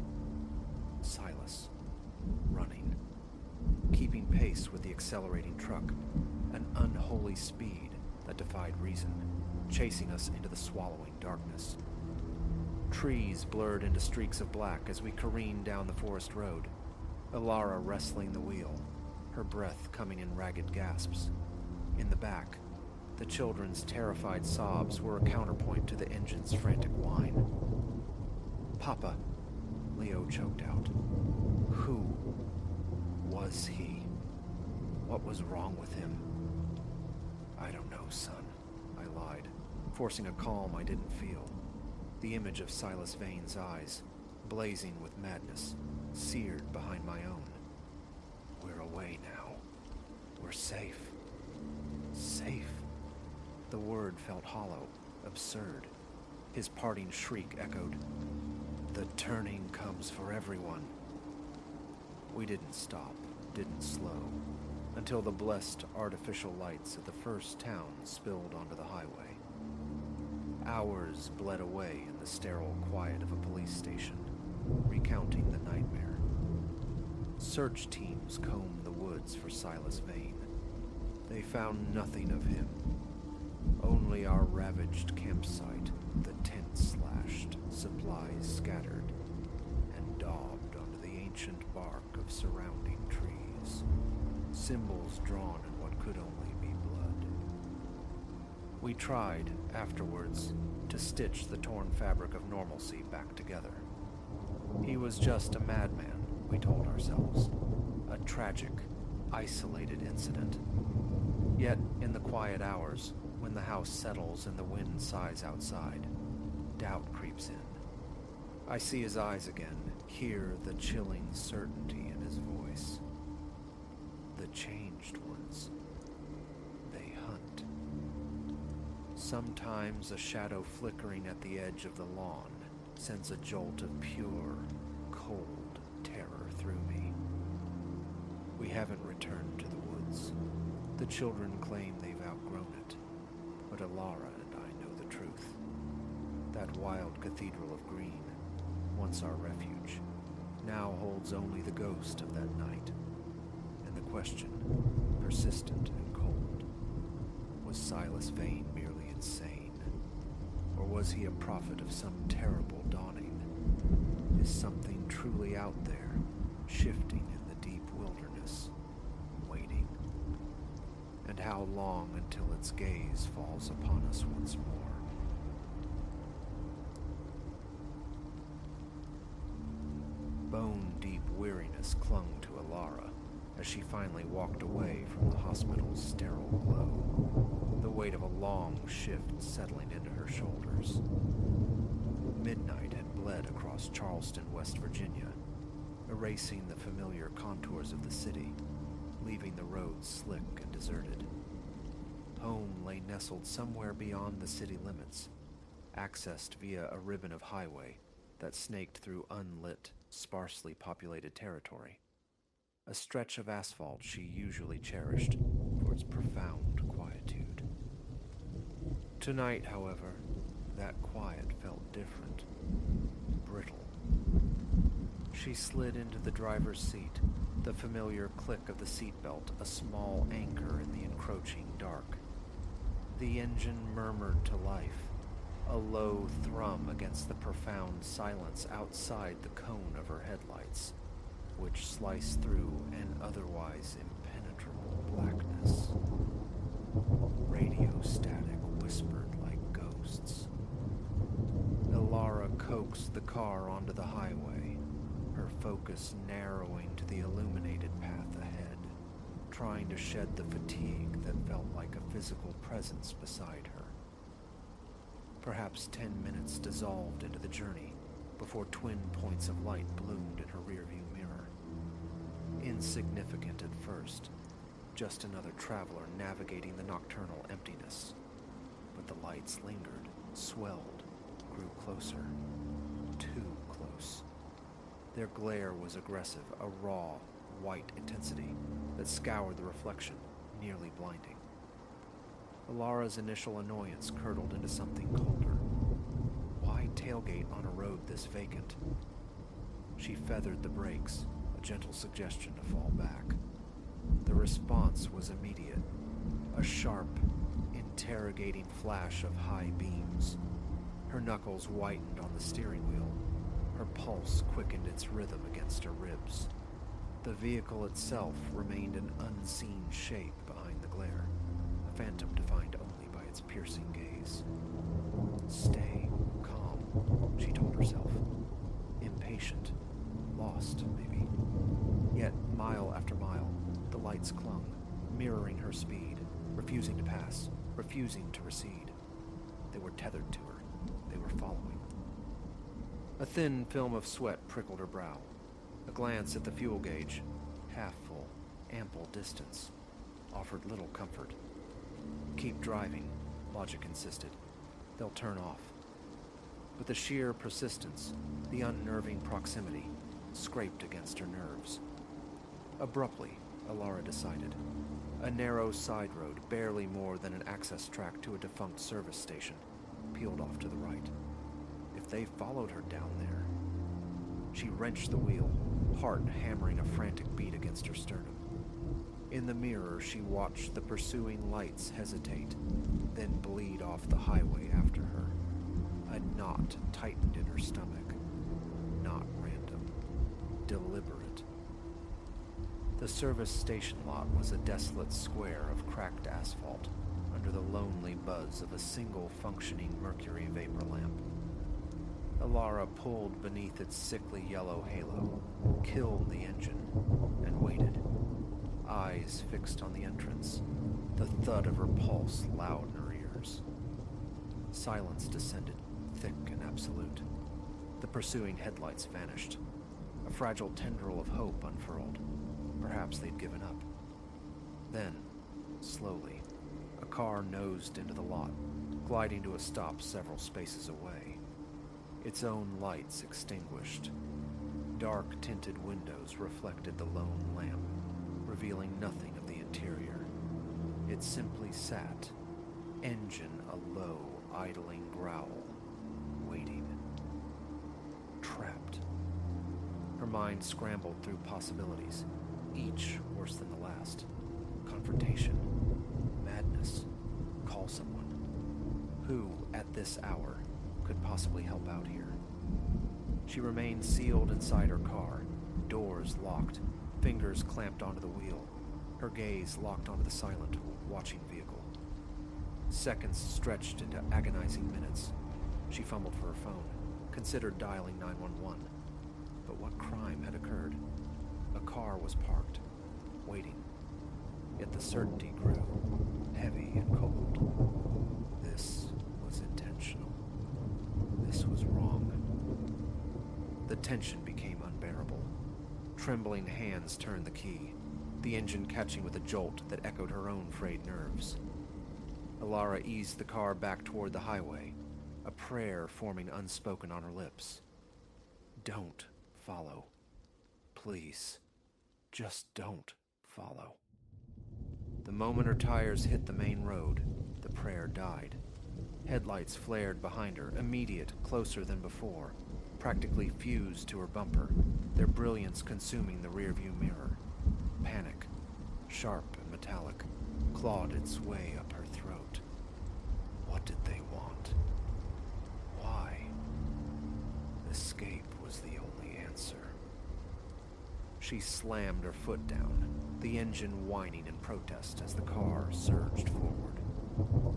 Silas, running, keeping pace with the accelerating truck, an unholy speed that defied reason, chasing us into the swallowing darkness. Trees blurred into streaks of black as we careened down the forest road, Alara wrestling the wheel, her breath coming in ragged gasps. In the back, the children's terrified sobs were a counterpoint to the engine's frantic whine. "Papa," Leo choked out. "Who was he? What was wrong with him?" "I don't know, son," I lied, forcing a calm I didn't feel. The image of Silas Vane's eyes, blazing with madness, seared behind my own. "We're away now. We're safe." Safe? The word felt hollow, absurd. His parting shriek echoed, "The turning comes for everyone." We didn't stop, didn't slow, until the blessed artificial lights of the first town spilled onto the highway. Hours bled away in the sterile quiet of a police station, recounting the nightmare. Search teams combed the woods for Silas Vane. They found nothing of him. Only our ravaged campsite, the tent slashed, supplies scattered, and daubed onto the ancient bark of surrounding trees, symbols drawn in what could only be blood. We tried, afterwards, to stitch the torn fabric of normalcy back together. He was just a madman, we told ourselves. A tragic, isolated incident. Yet, in the quiet hours, when the house settles and the wind sighs outside, doubt creeps in. I see his eyes again, hear the chilling certainty in his voice. The changed ones. They hunt. Sometimes a shadow flickering at the edge of the lawn sends a jolt of pure, cold terror through me. We haven't returned to the woods. The children claim they've outgrown it, but Alara and I know the truth. That wild cathedral of green, once our refuge, now holds only the ghost of that night. And the question, persistent and cold, was Silas Vane merely insane? Or was he a prophet of some terrible dawning? Is something truly out there, shifting in the deep wilderness, waiting? And how long until its gaze falls upon us once more? Bone-deep weariness clung to Alara as she finally walked away from the hospital's sterile glow, the weight of a long shift settling into her shoulders. Midnight had bled across Charleston, West Virginia, erasing the familiar contours of the city, leaving the roads slick and deserted. Home lay nestled somewhere beyond the city limits, accessed via a ribbon of highway that snaked through unlit, sparsely populated territory. A stretch of asphalt she usually cherished for its profound quietude. Tonight, however, that quiet felt different, brittle. She slid into the driver's seat, the familiar click of the seatbelt a small anchor in the encroaching dark. The engine murmured to life, a low thrum against the profound silence outside the cone of her headlights, which sliced through an otherwise impenetrable blackness. Radio static whispered like ghosts. Elara coaxed the car onto the highway, her focus narrowing to the illuminated path ahead, trying to shed the fatigue that felt like a physical presence beside her. Perhaps 10 minutes dissolved into the journey before twin points of light bloomed in her rearview mirror. Insignificant at first, just another traveler navigating the nocturnal emptiness. But the lights lingered, swelled, grew closer. Too close. Their glare was aggressive, a raw, white intensity that scoured the reflection, nearly blinding. Alara's initial annoyance curdled into something colder. Why tailgate on a road this vacant? She feathered the brakes, a gentle suggestion to fall back. The response was immediate, a sharp, interrogating flash of high beams. Her knuckles whitened on the steering wheel. Her pulse quickened its rhythm against her ribs. The vehicle itself remained an unseen shape behind the glare, a phantom defined only by its piercing gaze. Stay calm, she told herself. Impatient, lost, maybe. Yet, mile after mile, the lights clung, mirroring her speed, refusing to pass, refusing to recede. They were tethered to her. They were following. A thin film of sweat prickled her brow. A glance at the fuel gauge, half full, ample distance, offered little comfort. Keep driving, logic insisted. They'll turn off. But the sheer persistence, the unnerving proximity, scraped against her nerves. Abruptly, Alara decided. A narrow side road, barely more than an access track to a defunct service station, peeled off to the right. If they followed her down there... She wrenched the wheel, heart hammering a frantic beat against her sternum. In the mirror, she watched the pursuing lights hesitate, then bleed off the highway after her. A knot tightened in her stomach. Not random. Deliberate. The service station lot was a desolate square of cracked asphalt under the lonely buzz of a single functioning mercury vapor lamp. Alara pulled beneath its sickly yellow halo, killed the engine, and waited, eyes fixed on the entrance, the thud of her pulse loud in her ears. Silence descended, thick and absolute. The pursuing headlights vanished. A fragile tendril of hope unfurled. Perhaps they'd given up. Then, slowly, a car nosed into the lot, gliding to a stop several spaces away. Its own lights extinguished. Dark-tinted windows reflected the lone lamp, revealing nothing of the interior. It simply sat, engine a low, idling growl, waiting. Trapped. Her mind scrambled through possibilities, each worse than the last. Confrontation. Madness. Call someone. Who, at this hour, could possibly help out here? She remained sealed inside her car, doors locked, fingers clamped onto the wheel, her gaze locked onto the silent, watching vehicle. Seconds stretched into agonizing minutes. She fumbled for her phone, considered dialing 911. But what crime had occurred? A car was parked, waiting. Yet the certainty grew, heavy and cold. This was intentional. This was wrong. tension became unbearable. Trembling hands turned the key, the engine catching with a jolt that echoed her own frayed nerves. Alara eased the car back toward the highway, a prayer forming unspoken on her lips. Don't follow. Please, just don't follow. The moment her tires hit the main road, the prayer died. Headlights flared behind her, immediate, closer than before, practically fused to her bumper, their brilliance consuming the rearview mirror. Panic, sharp and metallic, clawed its way up her throat. What did they want? Why? Escape was the only answer. She slammed her foot down, the engine whining in protest as the car surged forward.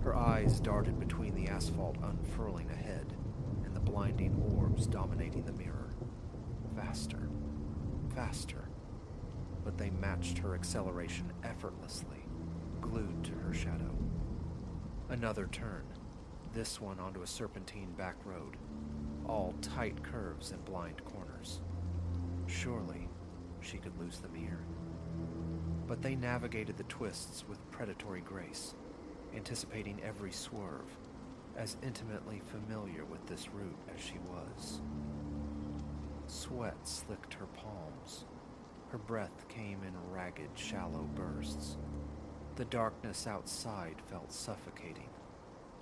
Her eyes darted between the asphalt unfurling ahead and the blinding orbs dominating the mirror. Faster, faster. But they matched her acceleration effortlessly, glued to her shadow. Another turn, this one onto a serpentine back road, all tight curves and blind corners. Surely she could lose them here. But they navigated the twists with predatory grace, anticipating every swerve, as intimately familiar with this route as she was. Sweat slicked her palms. Her breath came in ragged, shallow bursts. The darkness outside felt suffocating,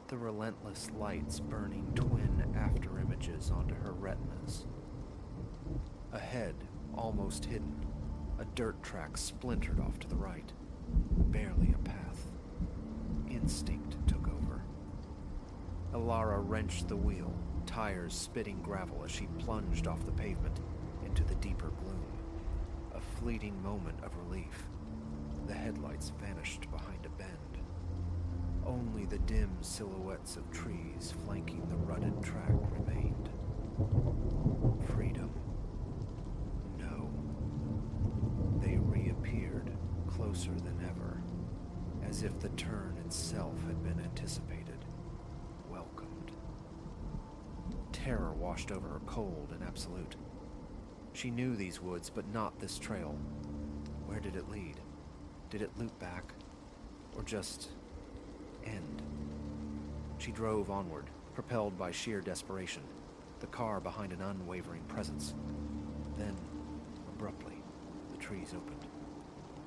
the relentless lights burning twin afterimages onto her retinas. Ahead, almost hidden, a dirt track splintered off to the right, barely a path. Instinct took over. Alara wrenched the wheel, tires spitting gravel as she plunged off the pavement into the deeper gloom. A fleeting moment of relief. The headlights vanished behind a bend. Only the dim silhouettes of trees flanking the rutted track remained. Freedom. No. They reappeared, closer than ever, as if the turn itself had been anticipated, welcomed. Terror washed over her, cold and absolute. She knew these woods, but not this trail. Where did it lead? Did it loop back? Or just end? She drove onward, propelled by sheer desperation, the car behind an unwavering presence. Then, abruptly, the trees opened.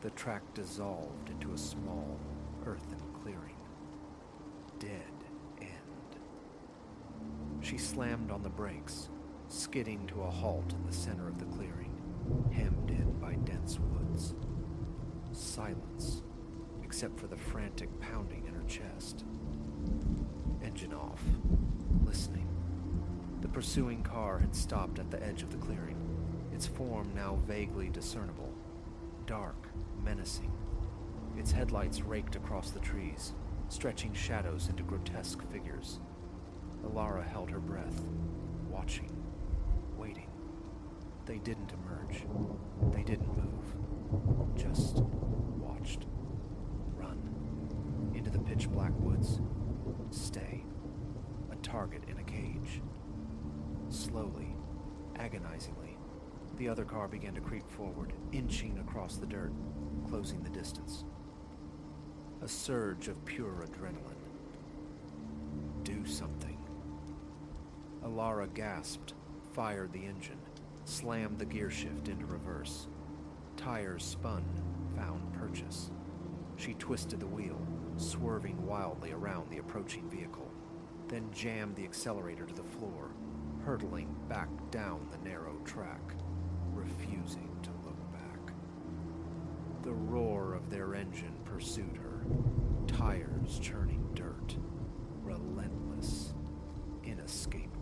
The track dissolved into a small, earthen clearing. Dead end. She slammed on the brakes, skidding to a halt in the center of the clearing, hemmed in by dense woods. Silence, except for the frantic pounding in her chest. Engine off, listening. The pursuing car had stopped at the edge of the clearing, its form now vaguely discernible, dark, menacing. Its headlights raked across the trees, stretching shadows into grotesque figures. Alara held her breath, watching, waiting. They didn't emerge. They didn't move. Just watched. Run. Into the pitch-black woods. Stay. A target in a cage. Slowly, agonizingly, the other car began to creep forward, inching across the dirt, closing the distance. A surge of pure adrenaline. Do something. Alara gasped, fired the engine, slammed the gear shift into reverse. Tires spun, found purchase. She twisted the wheel, swerving wildly around the approaching vehicle, then jammed the accelerator to the floor, hurtling back down the narrow track, refusing to look back. The roar of their engine pursued her, tires churning dirt, relentless, inescapable.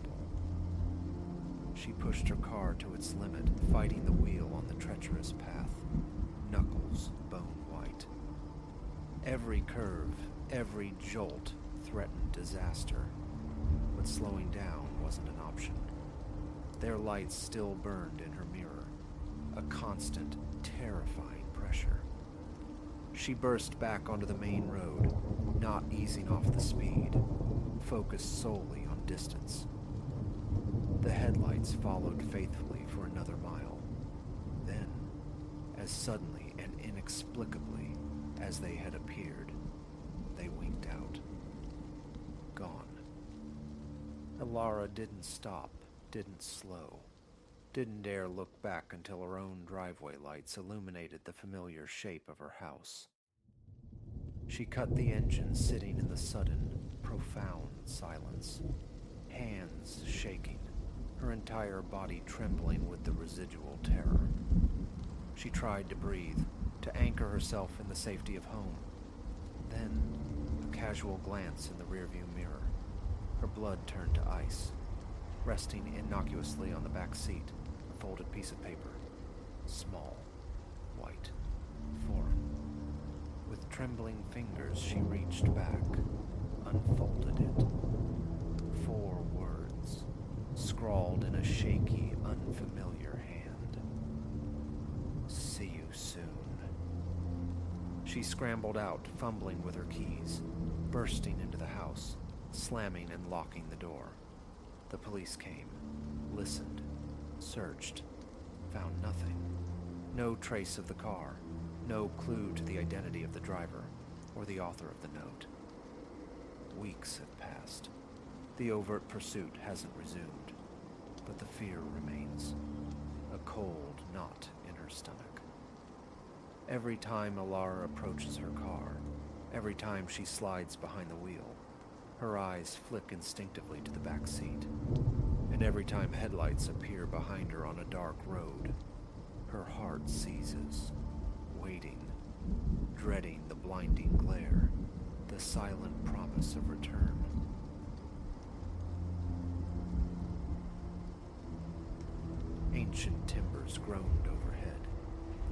She pushed her car to its limit, fighting the wheel on the treacherous path, knuckles bone white. Every curve, every jolt threatened disaster, but slowing down wasn't an option. Their lights still burned in her mirror, a constant, terrifying pressure. She burst back onto the main road, not easing off the speed, focused solely on distance. The headlights followed faithfully for another mile. Then, as suddenly and inexplicably as they had appeared, they winked out. Gone. Elara didn't stop, didn't slow, didn't dare look back until her own driveway lights illuminated the familiar shape of her house. She cut the engine, sitting in the sudden, profound silence, hands shaking, her entire body trembling with the residual terror. She tried to breathe, to anchor herself in the safety of home. Then, a casual glance in the rearview mirror. Her blood turned to ice. Resting innocuously on the back seat, a folded piece of paper. Small, white, foreign. With trembling fingers, she reached back, unfolded it. 4 words, scrawled in a shaky, unfamiliar hand. See you soon. She scrambled out, fumbling with her keys, bursting into the house, slamming and locking the door. The police came, listened, searched, found nothing. No trace of the car, no clue to the identity of the driver or the author of the note. Weeks have passed. The overt pursuit hasn't resumed, but the fear remains, a cold knot in her stomach. Every time Elara approaches her car, every time she slides behind the wheel, her eyes flick instinctively to the back seat, and every time headlights appear behind her on a dark road, her heart seizes, waiting, dreading the blinding glare, the silent promise of return. Ancient timbers groaned overhead,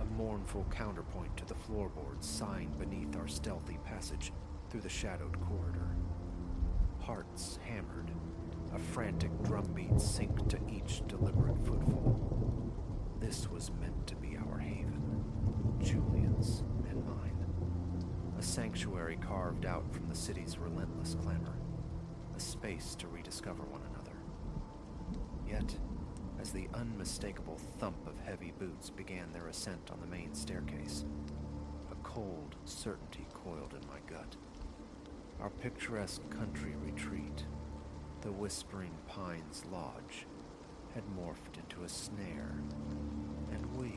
a mournful counterpoint to the floorboards sighing beneath our stealthy passage through the shadowed corridor. Hearts hammered, a frantic drumbeat synced to each deliberate footfall. This was meant to be our haven, Julian's and mine. A sanctuary carved out from the city's relentless clamor, a space to rediscover one another. Yet, as the unmistakable thump of heavy boots began their ascent on the main staircase, a cold certainty coiled in my gut. Our picturesque country retreat, the Whispering Pines Lodge, had morphed into a snare, and we,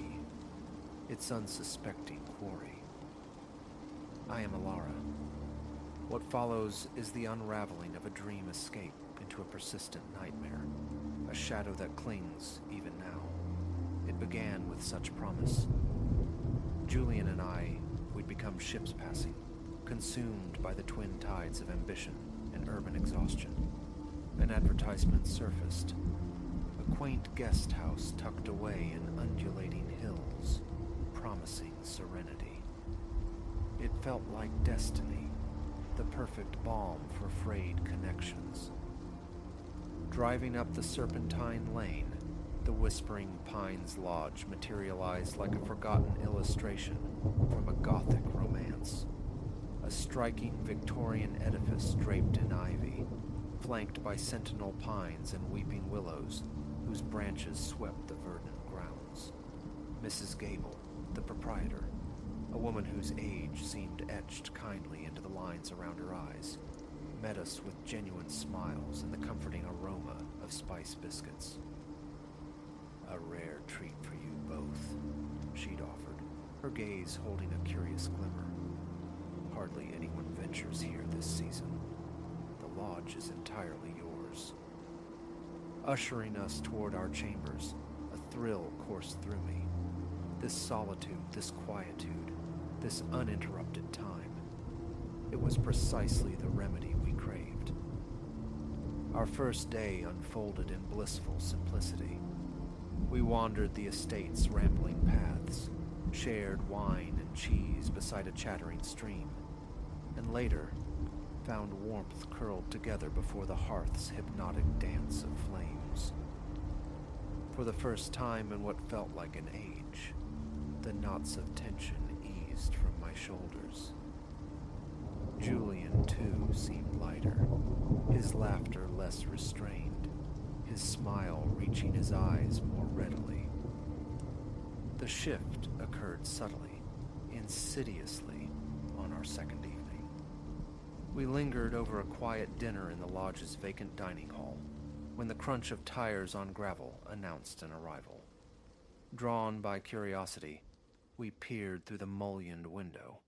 its unsuspecting quarry. I am Elara. What follows is the unraveling of a dream escape into a persistent nightmare, a shadow that clings even now. It began with such promise. Julian and I, we'd become ships passing, consumed by the twin tides of ambition and urban exhaustion. An advertisement surfaced. A quaint guest house tucked away in undulating hills, promising serenity. It felt like destiny, the perfect balm for frayed connections. Driving up the serpentine lane, the Whispering Pines Lodge materialized like a forgotten illustration from a Gothic romance. A striking Victorian edifice draped in ivy, flanked by sentinel pines and weeping willows whose branches swept the verdant grounds. Mrs. Gable, the proprietor, a woman whose age seemed etched kindly into the lines around her eyes, met us with genuine smiles and the comforting aroma of spice biscuits. A rare treat for you both, she'd offered, her gaze holding a curious glimmer. Hardly anyone ventures here this season. The lodge is entirely yours. Ushering us toward our chambers, a thrill coursed through me. This solitude, this quietude, this uninterrupted time. It was precisely the remedy we craved. Our first day unfolded in blissful simplicity. We wandered the estate's rambling paths, shared wine and cheese beside a chattering stream, and later found warmth curled together before the hearth's hypnotic dance of flames. For the first time in what felt like an age, the knots of tension eased from my shoulders. Julian, too, seemed lighter, his laughter less restrained, his smile reaching his eyes more readily. The shift occurred subtly, insidiously, on our second evening. We lingered over a quiet dinner in the lodge's vacant dining hall when the crunch of tires on gravel announced an arrival. Drawn by curiosity, we peered through the mullioned window.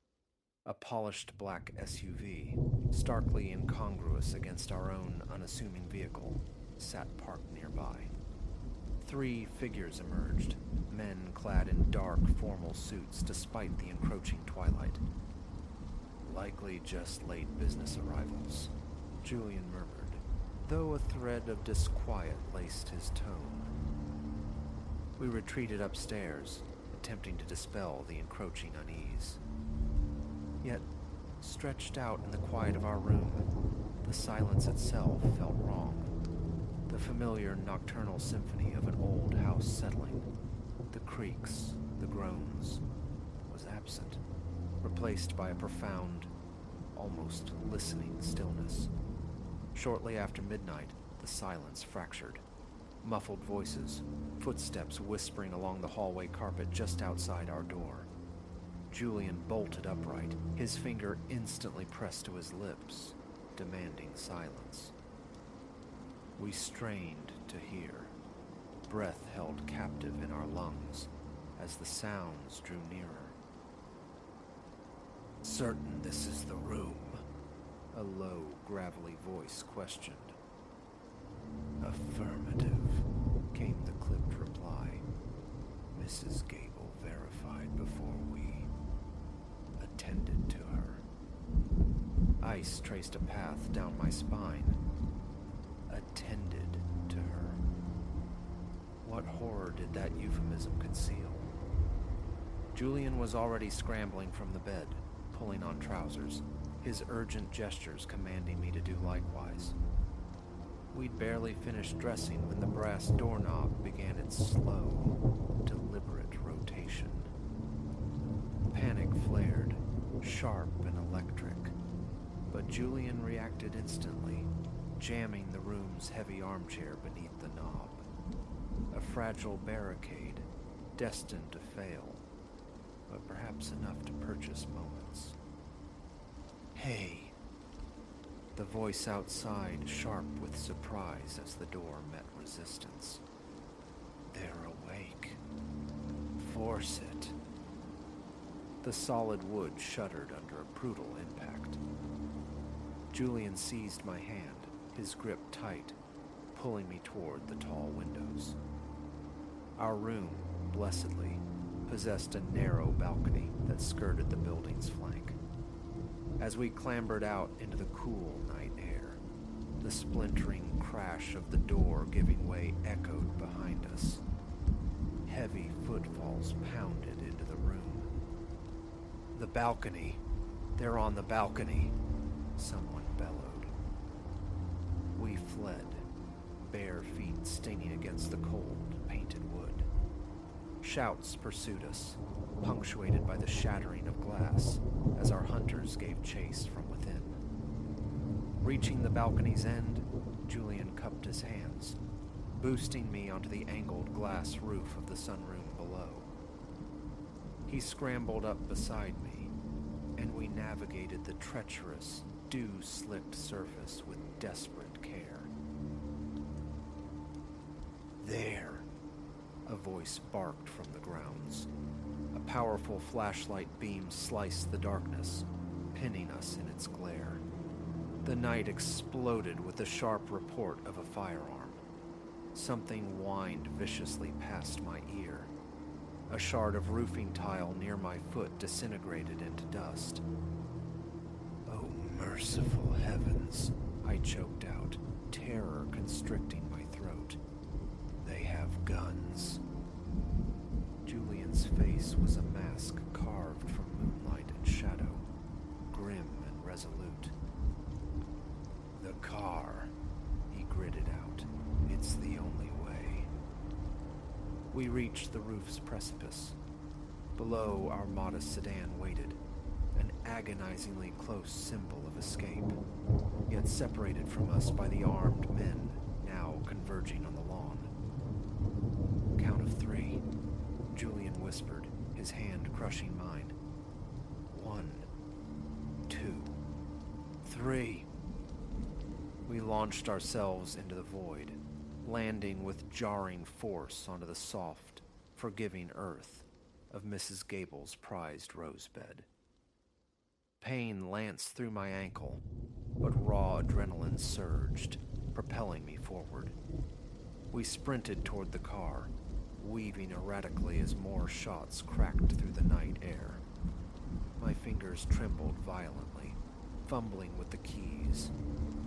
A polished black SUV, starkly incongruous against our own unassuming vehicle, sat parked nearby. 3 figures emerged, men clad in dark, formal suits despite the encroaching twilight. Likely just late business arrivals, Julian murmured, though a thread of disquiet laced his tone. We retreated upstairs, attempting to dispel the encroaching unease. Yet, stretched out in the quiet of our room, the silence itself felt wrong. The familiar nocturnal symphony of an old house settling, the creaks, the groans, was absent, replaced by a profound, almost listening stillness. Shortly after midnight, the silence fractured. Muffled voices, footsteps whispering along the hallway carpet just outside our door. Julian bolted upright, his finger instantly pressed to his lips, demanding silence. We strained to hear, breath held captive in our lungs as the sounds drew nearer. "Certain this is the room?" a low, gravelly voice questioned. "Affirmative," came the clipped reply. "Mrs. Gable verified before we attended to her." Ice traced a path down my spine. Attended to her. What horror did that euphemism conceal? Julian was already scrambling from the bed, pulling on trousers, his urgent gestures commanding me to do likewise. We'd barely finished dressing when the brass doorknob began its slow, deliberate rotation. Panic flared, sharp and electric, but Julian reacted instantly, jamming the room's heavy armchair beneath the knob. A fragile barricade, destined to fail, but perhaps enough to purchase moments. "Hey!" The voice outside, sharp with surprise as the door met resistance. "They're awake. Force it." The solid wood shuddered under a brutal impact. Julian seized my hand, his grip tight, pulling me toward the tall windows. Our room, blessedly, possessed a narrow balcony that skirted the building's flank. As we clambered out into the cool night air, the splintering crash of the door giving way echoed behind us. Heavy footfalls pounded into the room. "The balcony! They're on the balcony!" someone bellowed. We fled, bare feet stinging against the cold, painted wood. Shouts pursued us, punctuated by the shattering of glass as our hunters gave chase from within. Reaching the balcony's end, Julian cupped his hands, boosting me onto the angled glass roof of the sunroom below. He scrambled up beside me, and we navigated the treacherous, dew-slicked surface with desperate care. "There!" a voice barked from the grounds. A powerful flashlight beam sliced the darkness, pinning us in its glare. The night exploded with the sharp report of a firearm. Something whined viciously past my ear. A shard of roofing tile near my foot disintegrated into dust. "Oh, merciful heavens," I choked out, terror constricting my throat. "They have guns." Julian's face was a mask carved from moonlight and shadow, grim and resolute. "The car," he gritted out. "It's the only way." We reached the roof's precipice. Below, our modest sedan waited, an agonizingly close symbol of escape, yet separated from us by the armed men now converging on the crushing mine. 1, 2, 3. We launched ourselves into the void, landing with jarring force onto the soft, forgiving earth of Mrs. Gable's prized rosebed. Pain lanced through my ankle, but raw adrenaline surged, propelling me forward. We sprinted toward the car, weaving erratically as more shots cracked through the night air. My fingers trembled violently, fumbling with the keys,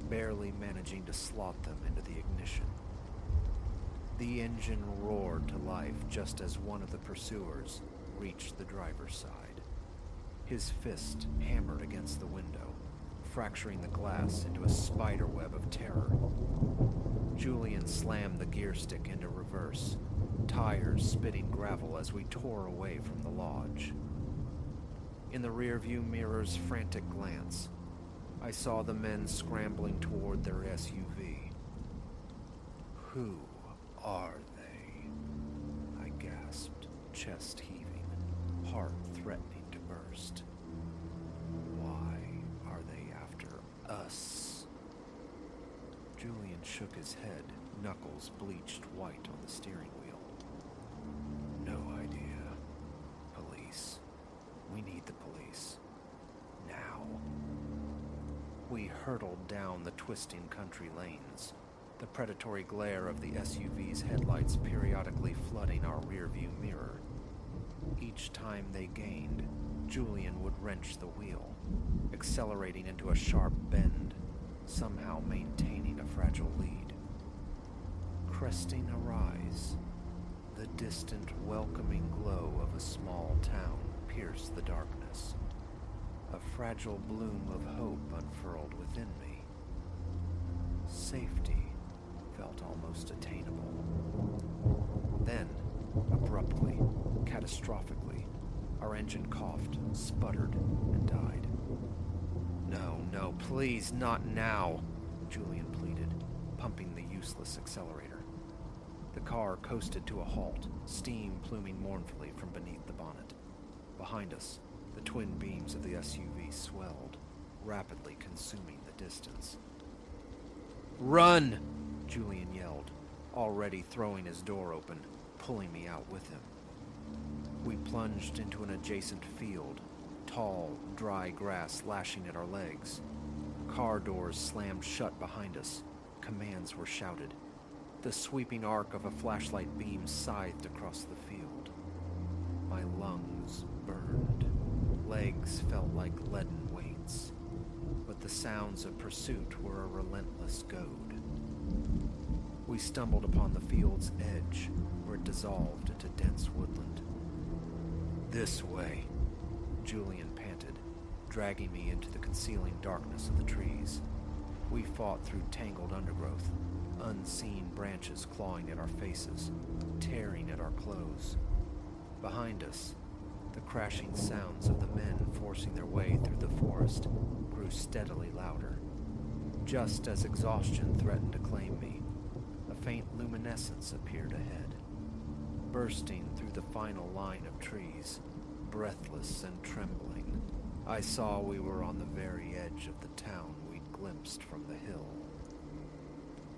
barely managing to slot them into the ignition. The engine roared to life just as one of the pursuers reached the driver's side. His fist hammered against the window, fracturing the glass into a spiderweb of terror. Julian slammed the gear stick into reverse, tires spitting gravel as we tore away from the lodge. In the rearview mirror's frantic glance, I saw the men scrambling toward their SUV. Who are they? I gasped, chest heaving, heart threatening to burst. Why are they after us? Julian shook his head, knuckles bleached white on the steering wheel. No idea. Police. We need the police. Now. We hurtled down the twisting country lanes, the predatory glare of the SUV's headlights periodically flooding our rearview mirror. Each time they gained, Julian would wrench the wheel, accelerating into a sharp bend, somehow maintaining a fragile lead. Cresting a rise, the distant, welcoming glow of a small town pierced the darkness. A fragile bloom of hope unfurled within me. Safety felt almost attainable. Then, abruptly, catastrophically, our engine coughed, sputtered, and died. No, please, not now, Julian pleaded, pumping the useless accelerator. The car coasted to a halt, steam pluming mournfully from beneath the bonnet. Behind us, the twin beams of the SUV swelled, rapidly consuming the distance. Run! Julian yelled, already throwing his door open, pulling me out with him. We plunged into an adjacent field, tall, dry grass lashing at our legs. Car doors slammed shut behind us. Commands were shouted. The sweeping arc of a flashlight beam scythed across the field. My lungs burned. Legs felt like leaden weights. But the sounds of pursuit were a relentless goad. We stumbled upon the field's edge, where it dissolved into dense woodland. This way, Julian panted, dragging me into the concealing darkness of the trees. We fought through tangled undergrowth, unseen branches clawing at our faces, tearing at our clothes. Behind us, the crashing sounds of the men forcing their way through the forest grew steadily louder. Just as exhaustion threatened to claim me, a faint luminescence appeared ahead. Bursting through the final line of trees, breathless and trembling, I saw we were on the very edge of the town we'd glimpsed from the hill.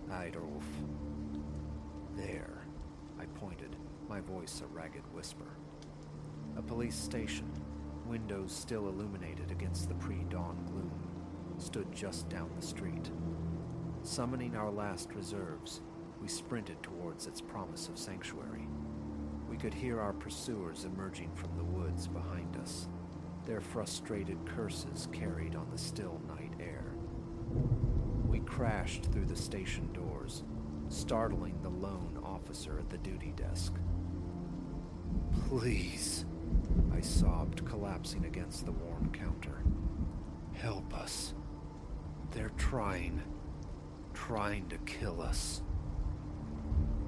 Eidolf. There, I pointed, my voice a ragged whisper. A police station, windows still illuminated against the pre-dawn gloom, stood just down the street. Summoning our last reserves, we sprinted towards its promise of sanctuary. We could hear our pursuers emerging from the woods behind us, their frustrated curses carried on the still night air. We crashed through the station doors, startling the lone officer at the duty desk. Please, I sobbed, collapsing against the worn counter. Help us. They're trying to kill us.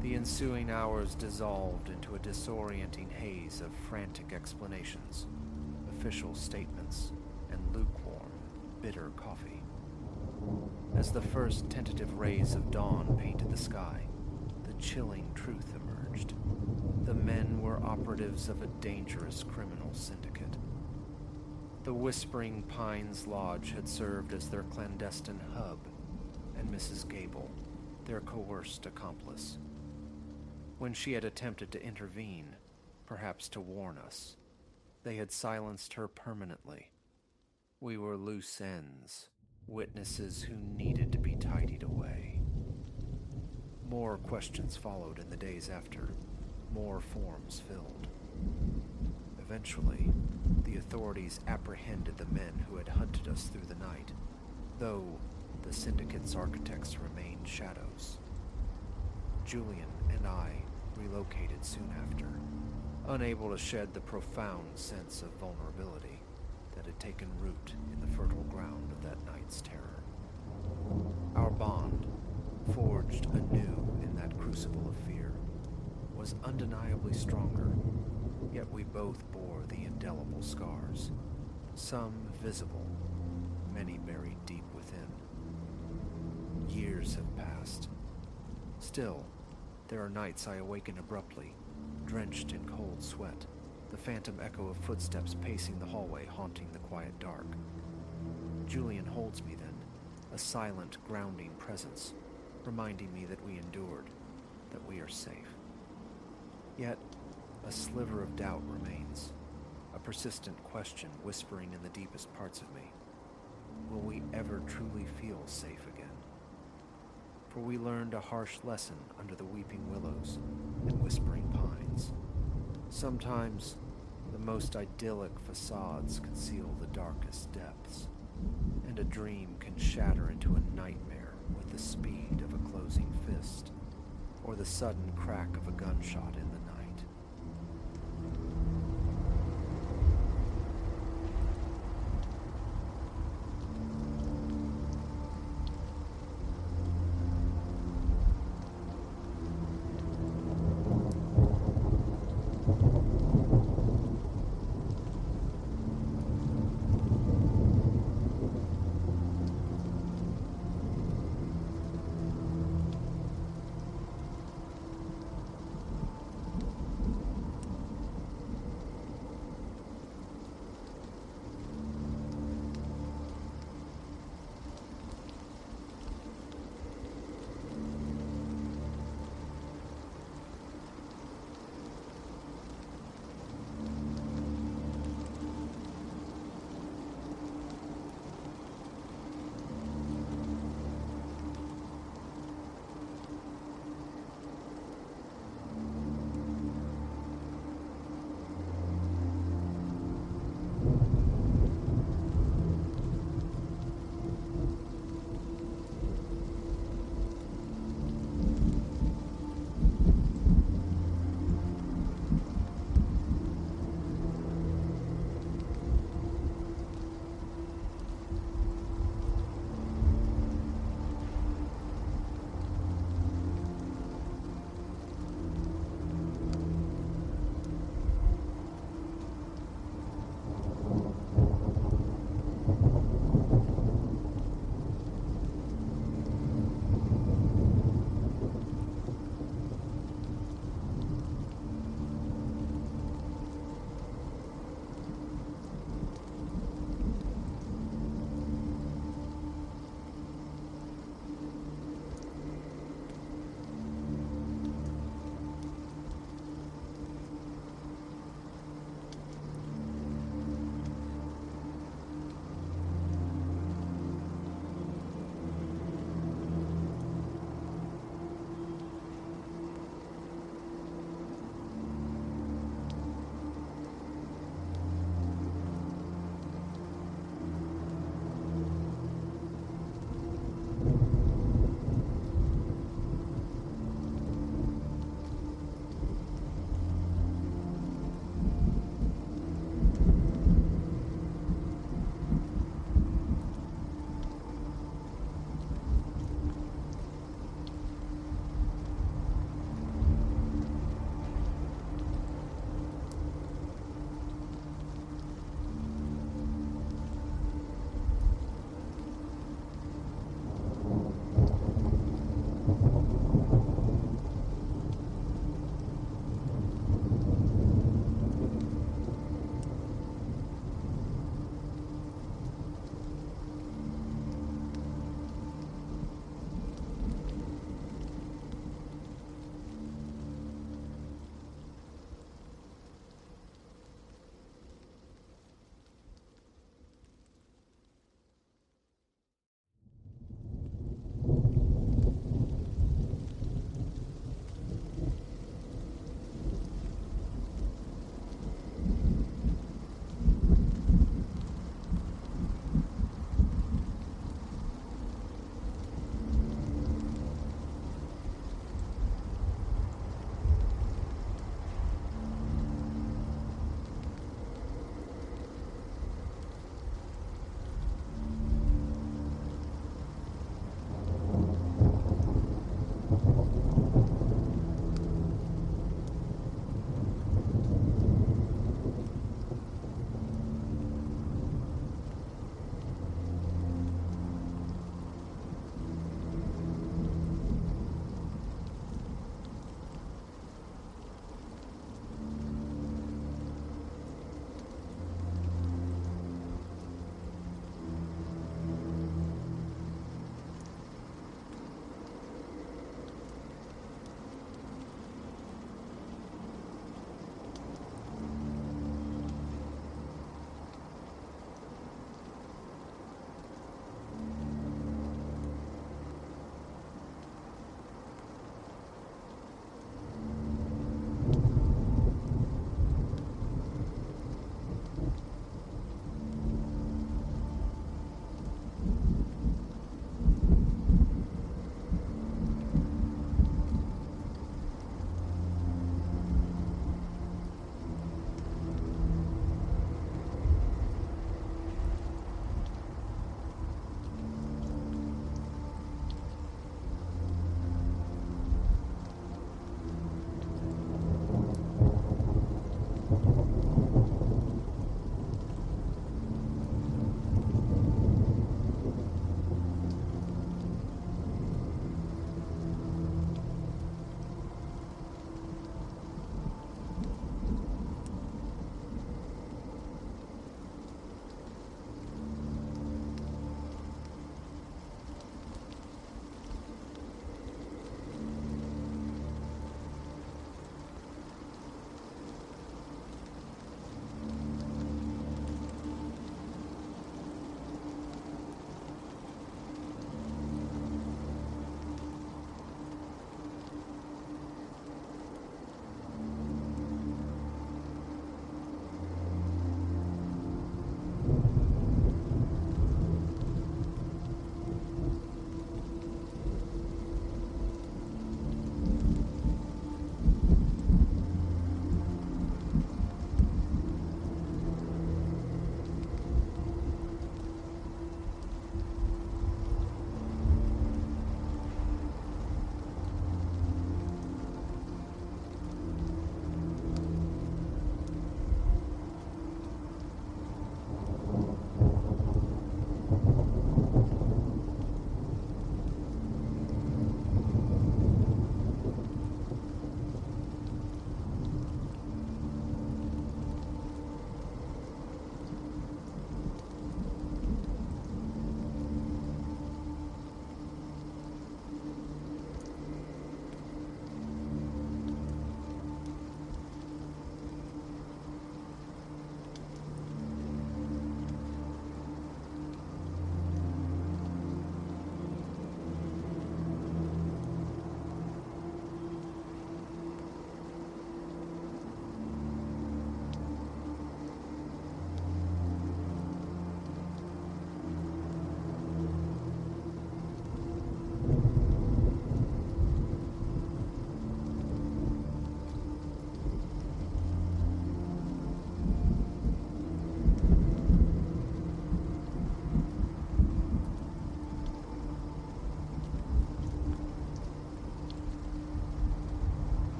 The ensuing hours dissolved into a disorienting haze of frantic explanations, official statements, and lukewarm, bitter coffee. As the first tentative rays of dawn painted the sky, the chilling truth emerged. The men were operatives of a dangerous criminal syndicate. The Whispering Pines Lodge had served as their clandestine hub, and Mrs. Gable, their coerced accomplice. When she had attempted to intervene, perhaps to warn us, they had silenced her permanently. We were loose ends, witnesses who needed to be tidied away. More questions followed in the days after, more forms filled. Eventually, the authorities apprehended the men who had hunted us through the night, though the syndicate's architects remained shadows. Julian and I relocated soon after, unable to shed the profound sense of vulnerability that had taken root in the fertile ground of that night's terror. Our bond, forged anew in that crucible of fear, was undeniably stronger, yet we both bore the indelible scars, some visible, many buried deep within. Years have passed. Still, there are nights I awaken abruptly, drenched in cold sweat, the phantom echo of footsteps pacing the hallway haunting the quiet dark. Julian holds me then, a silent, grounding presence, reminding me that we endured, that we are safe. Yet, a sliver of doubt remains, a persistent question whispering in the deepest parts of me. Will we ever truly feel safe again? For we learned a harsh lesson under the weeping willows and whispering pines. Sometimes, the most idyllic facades conceal the darkest depths, and a dream can shatter into a nightmare with the speed of a closing fist, or the sudden crack of a gunshot in the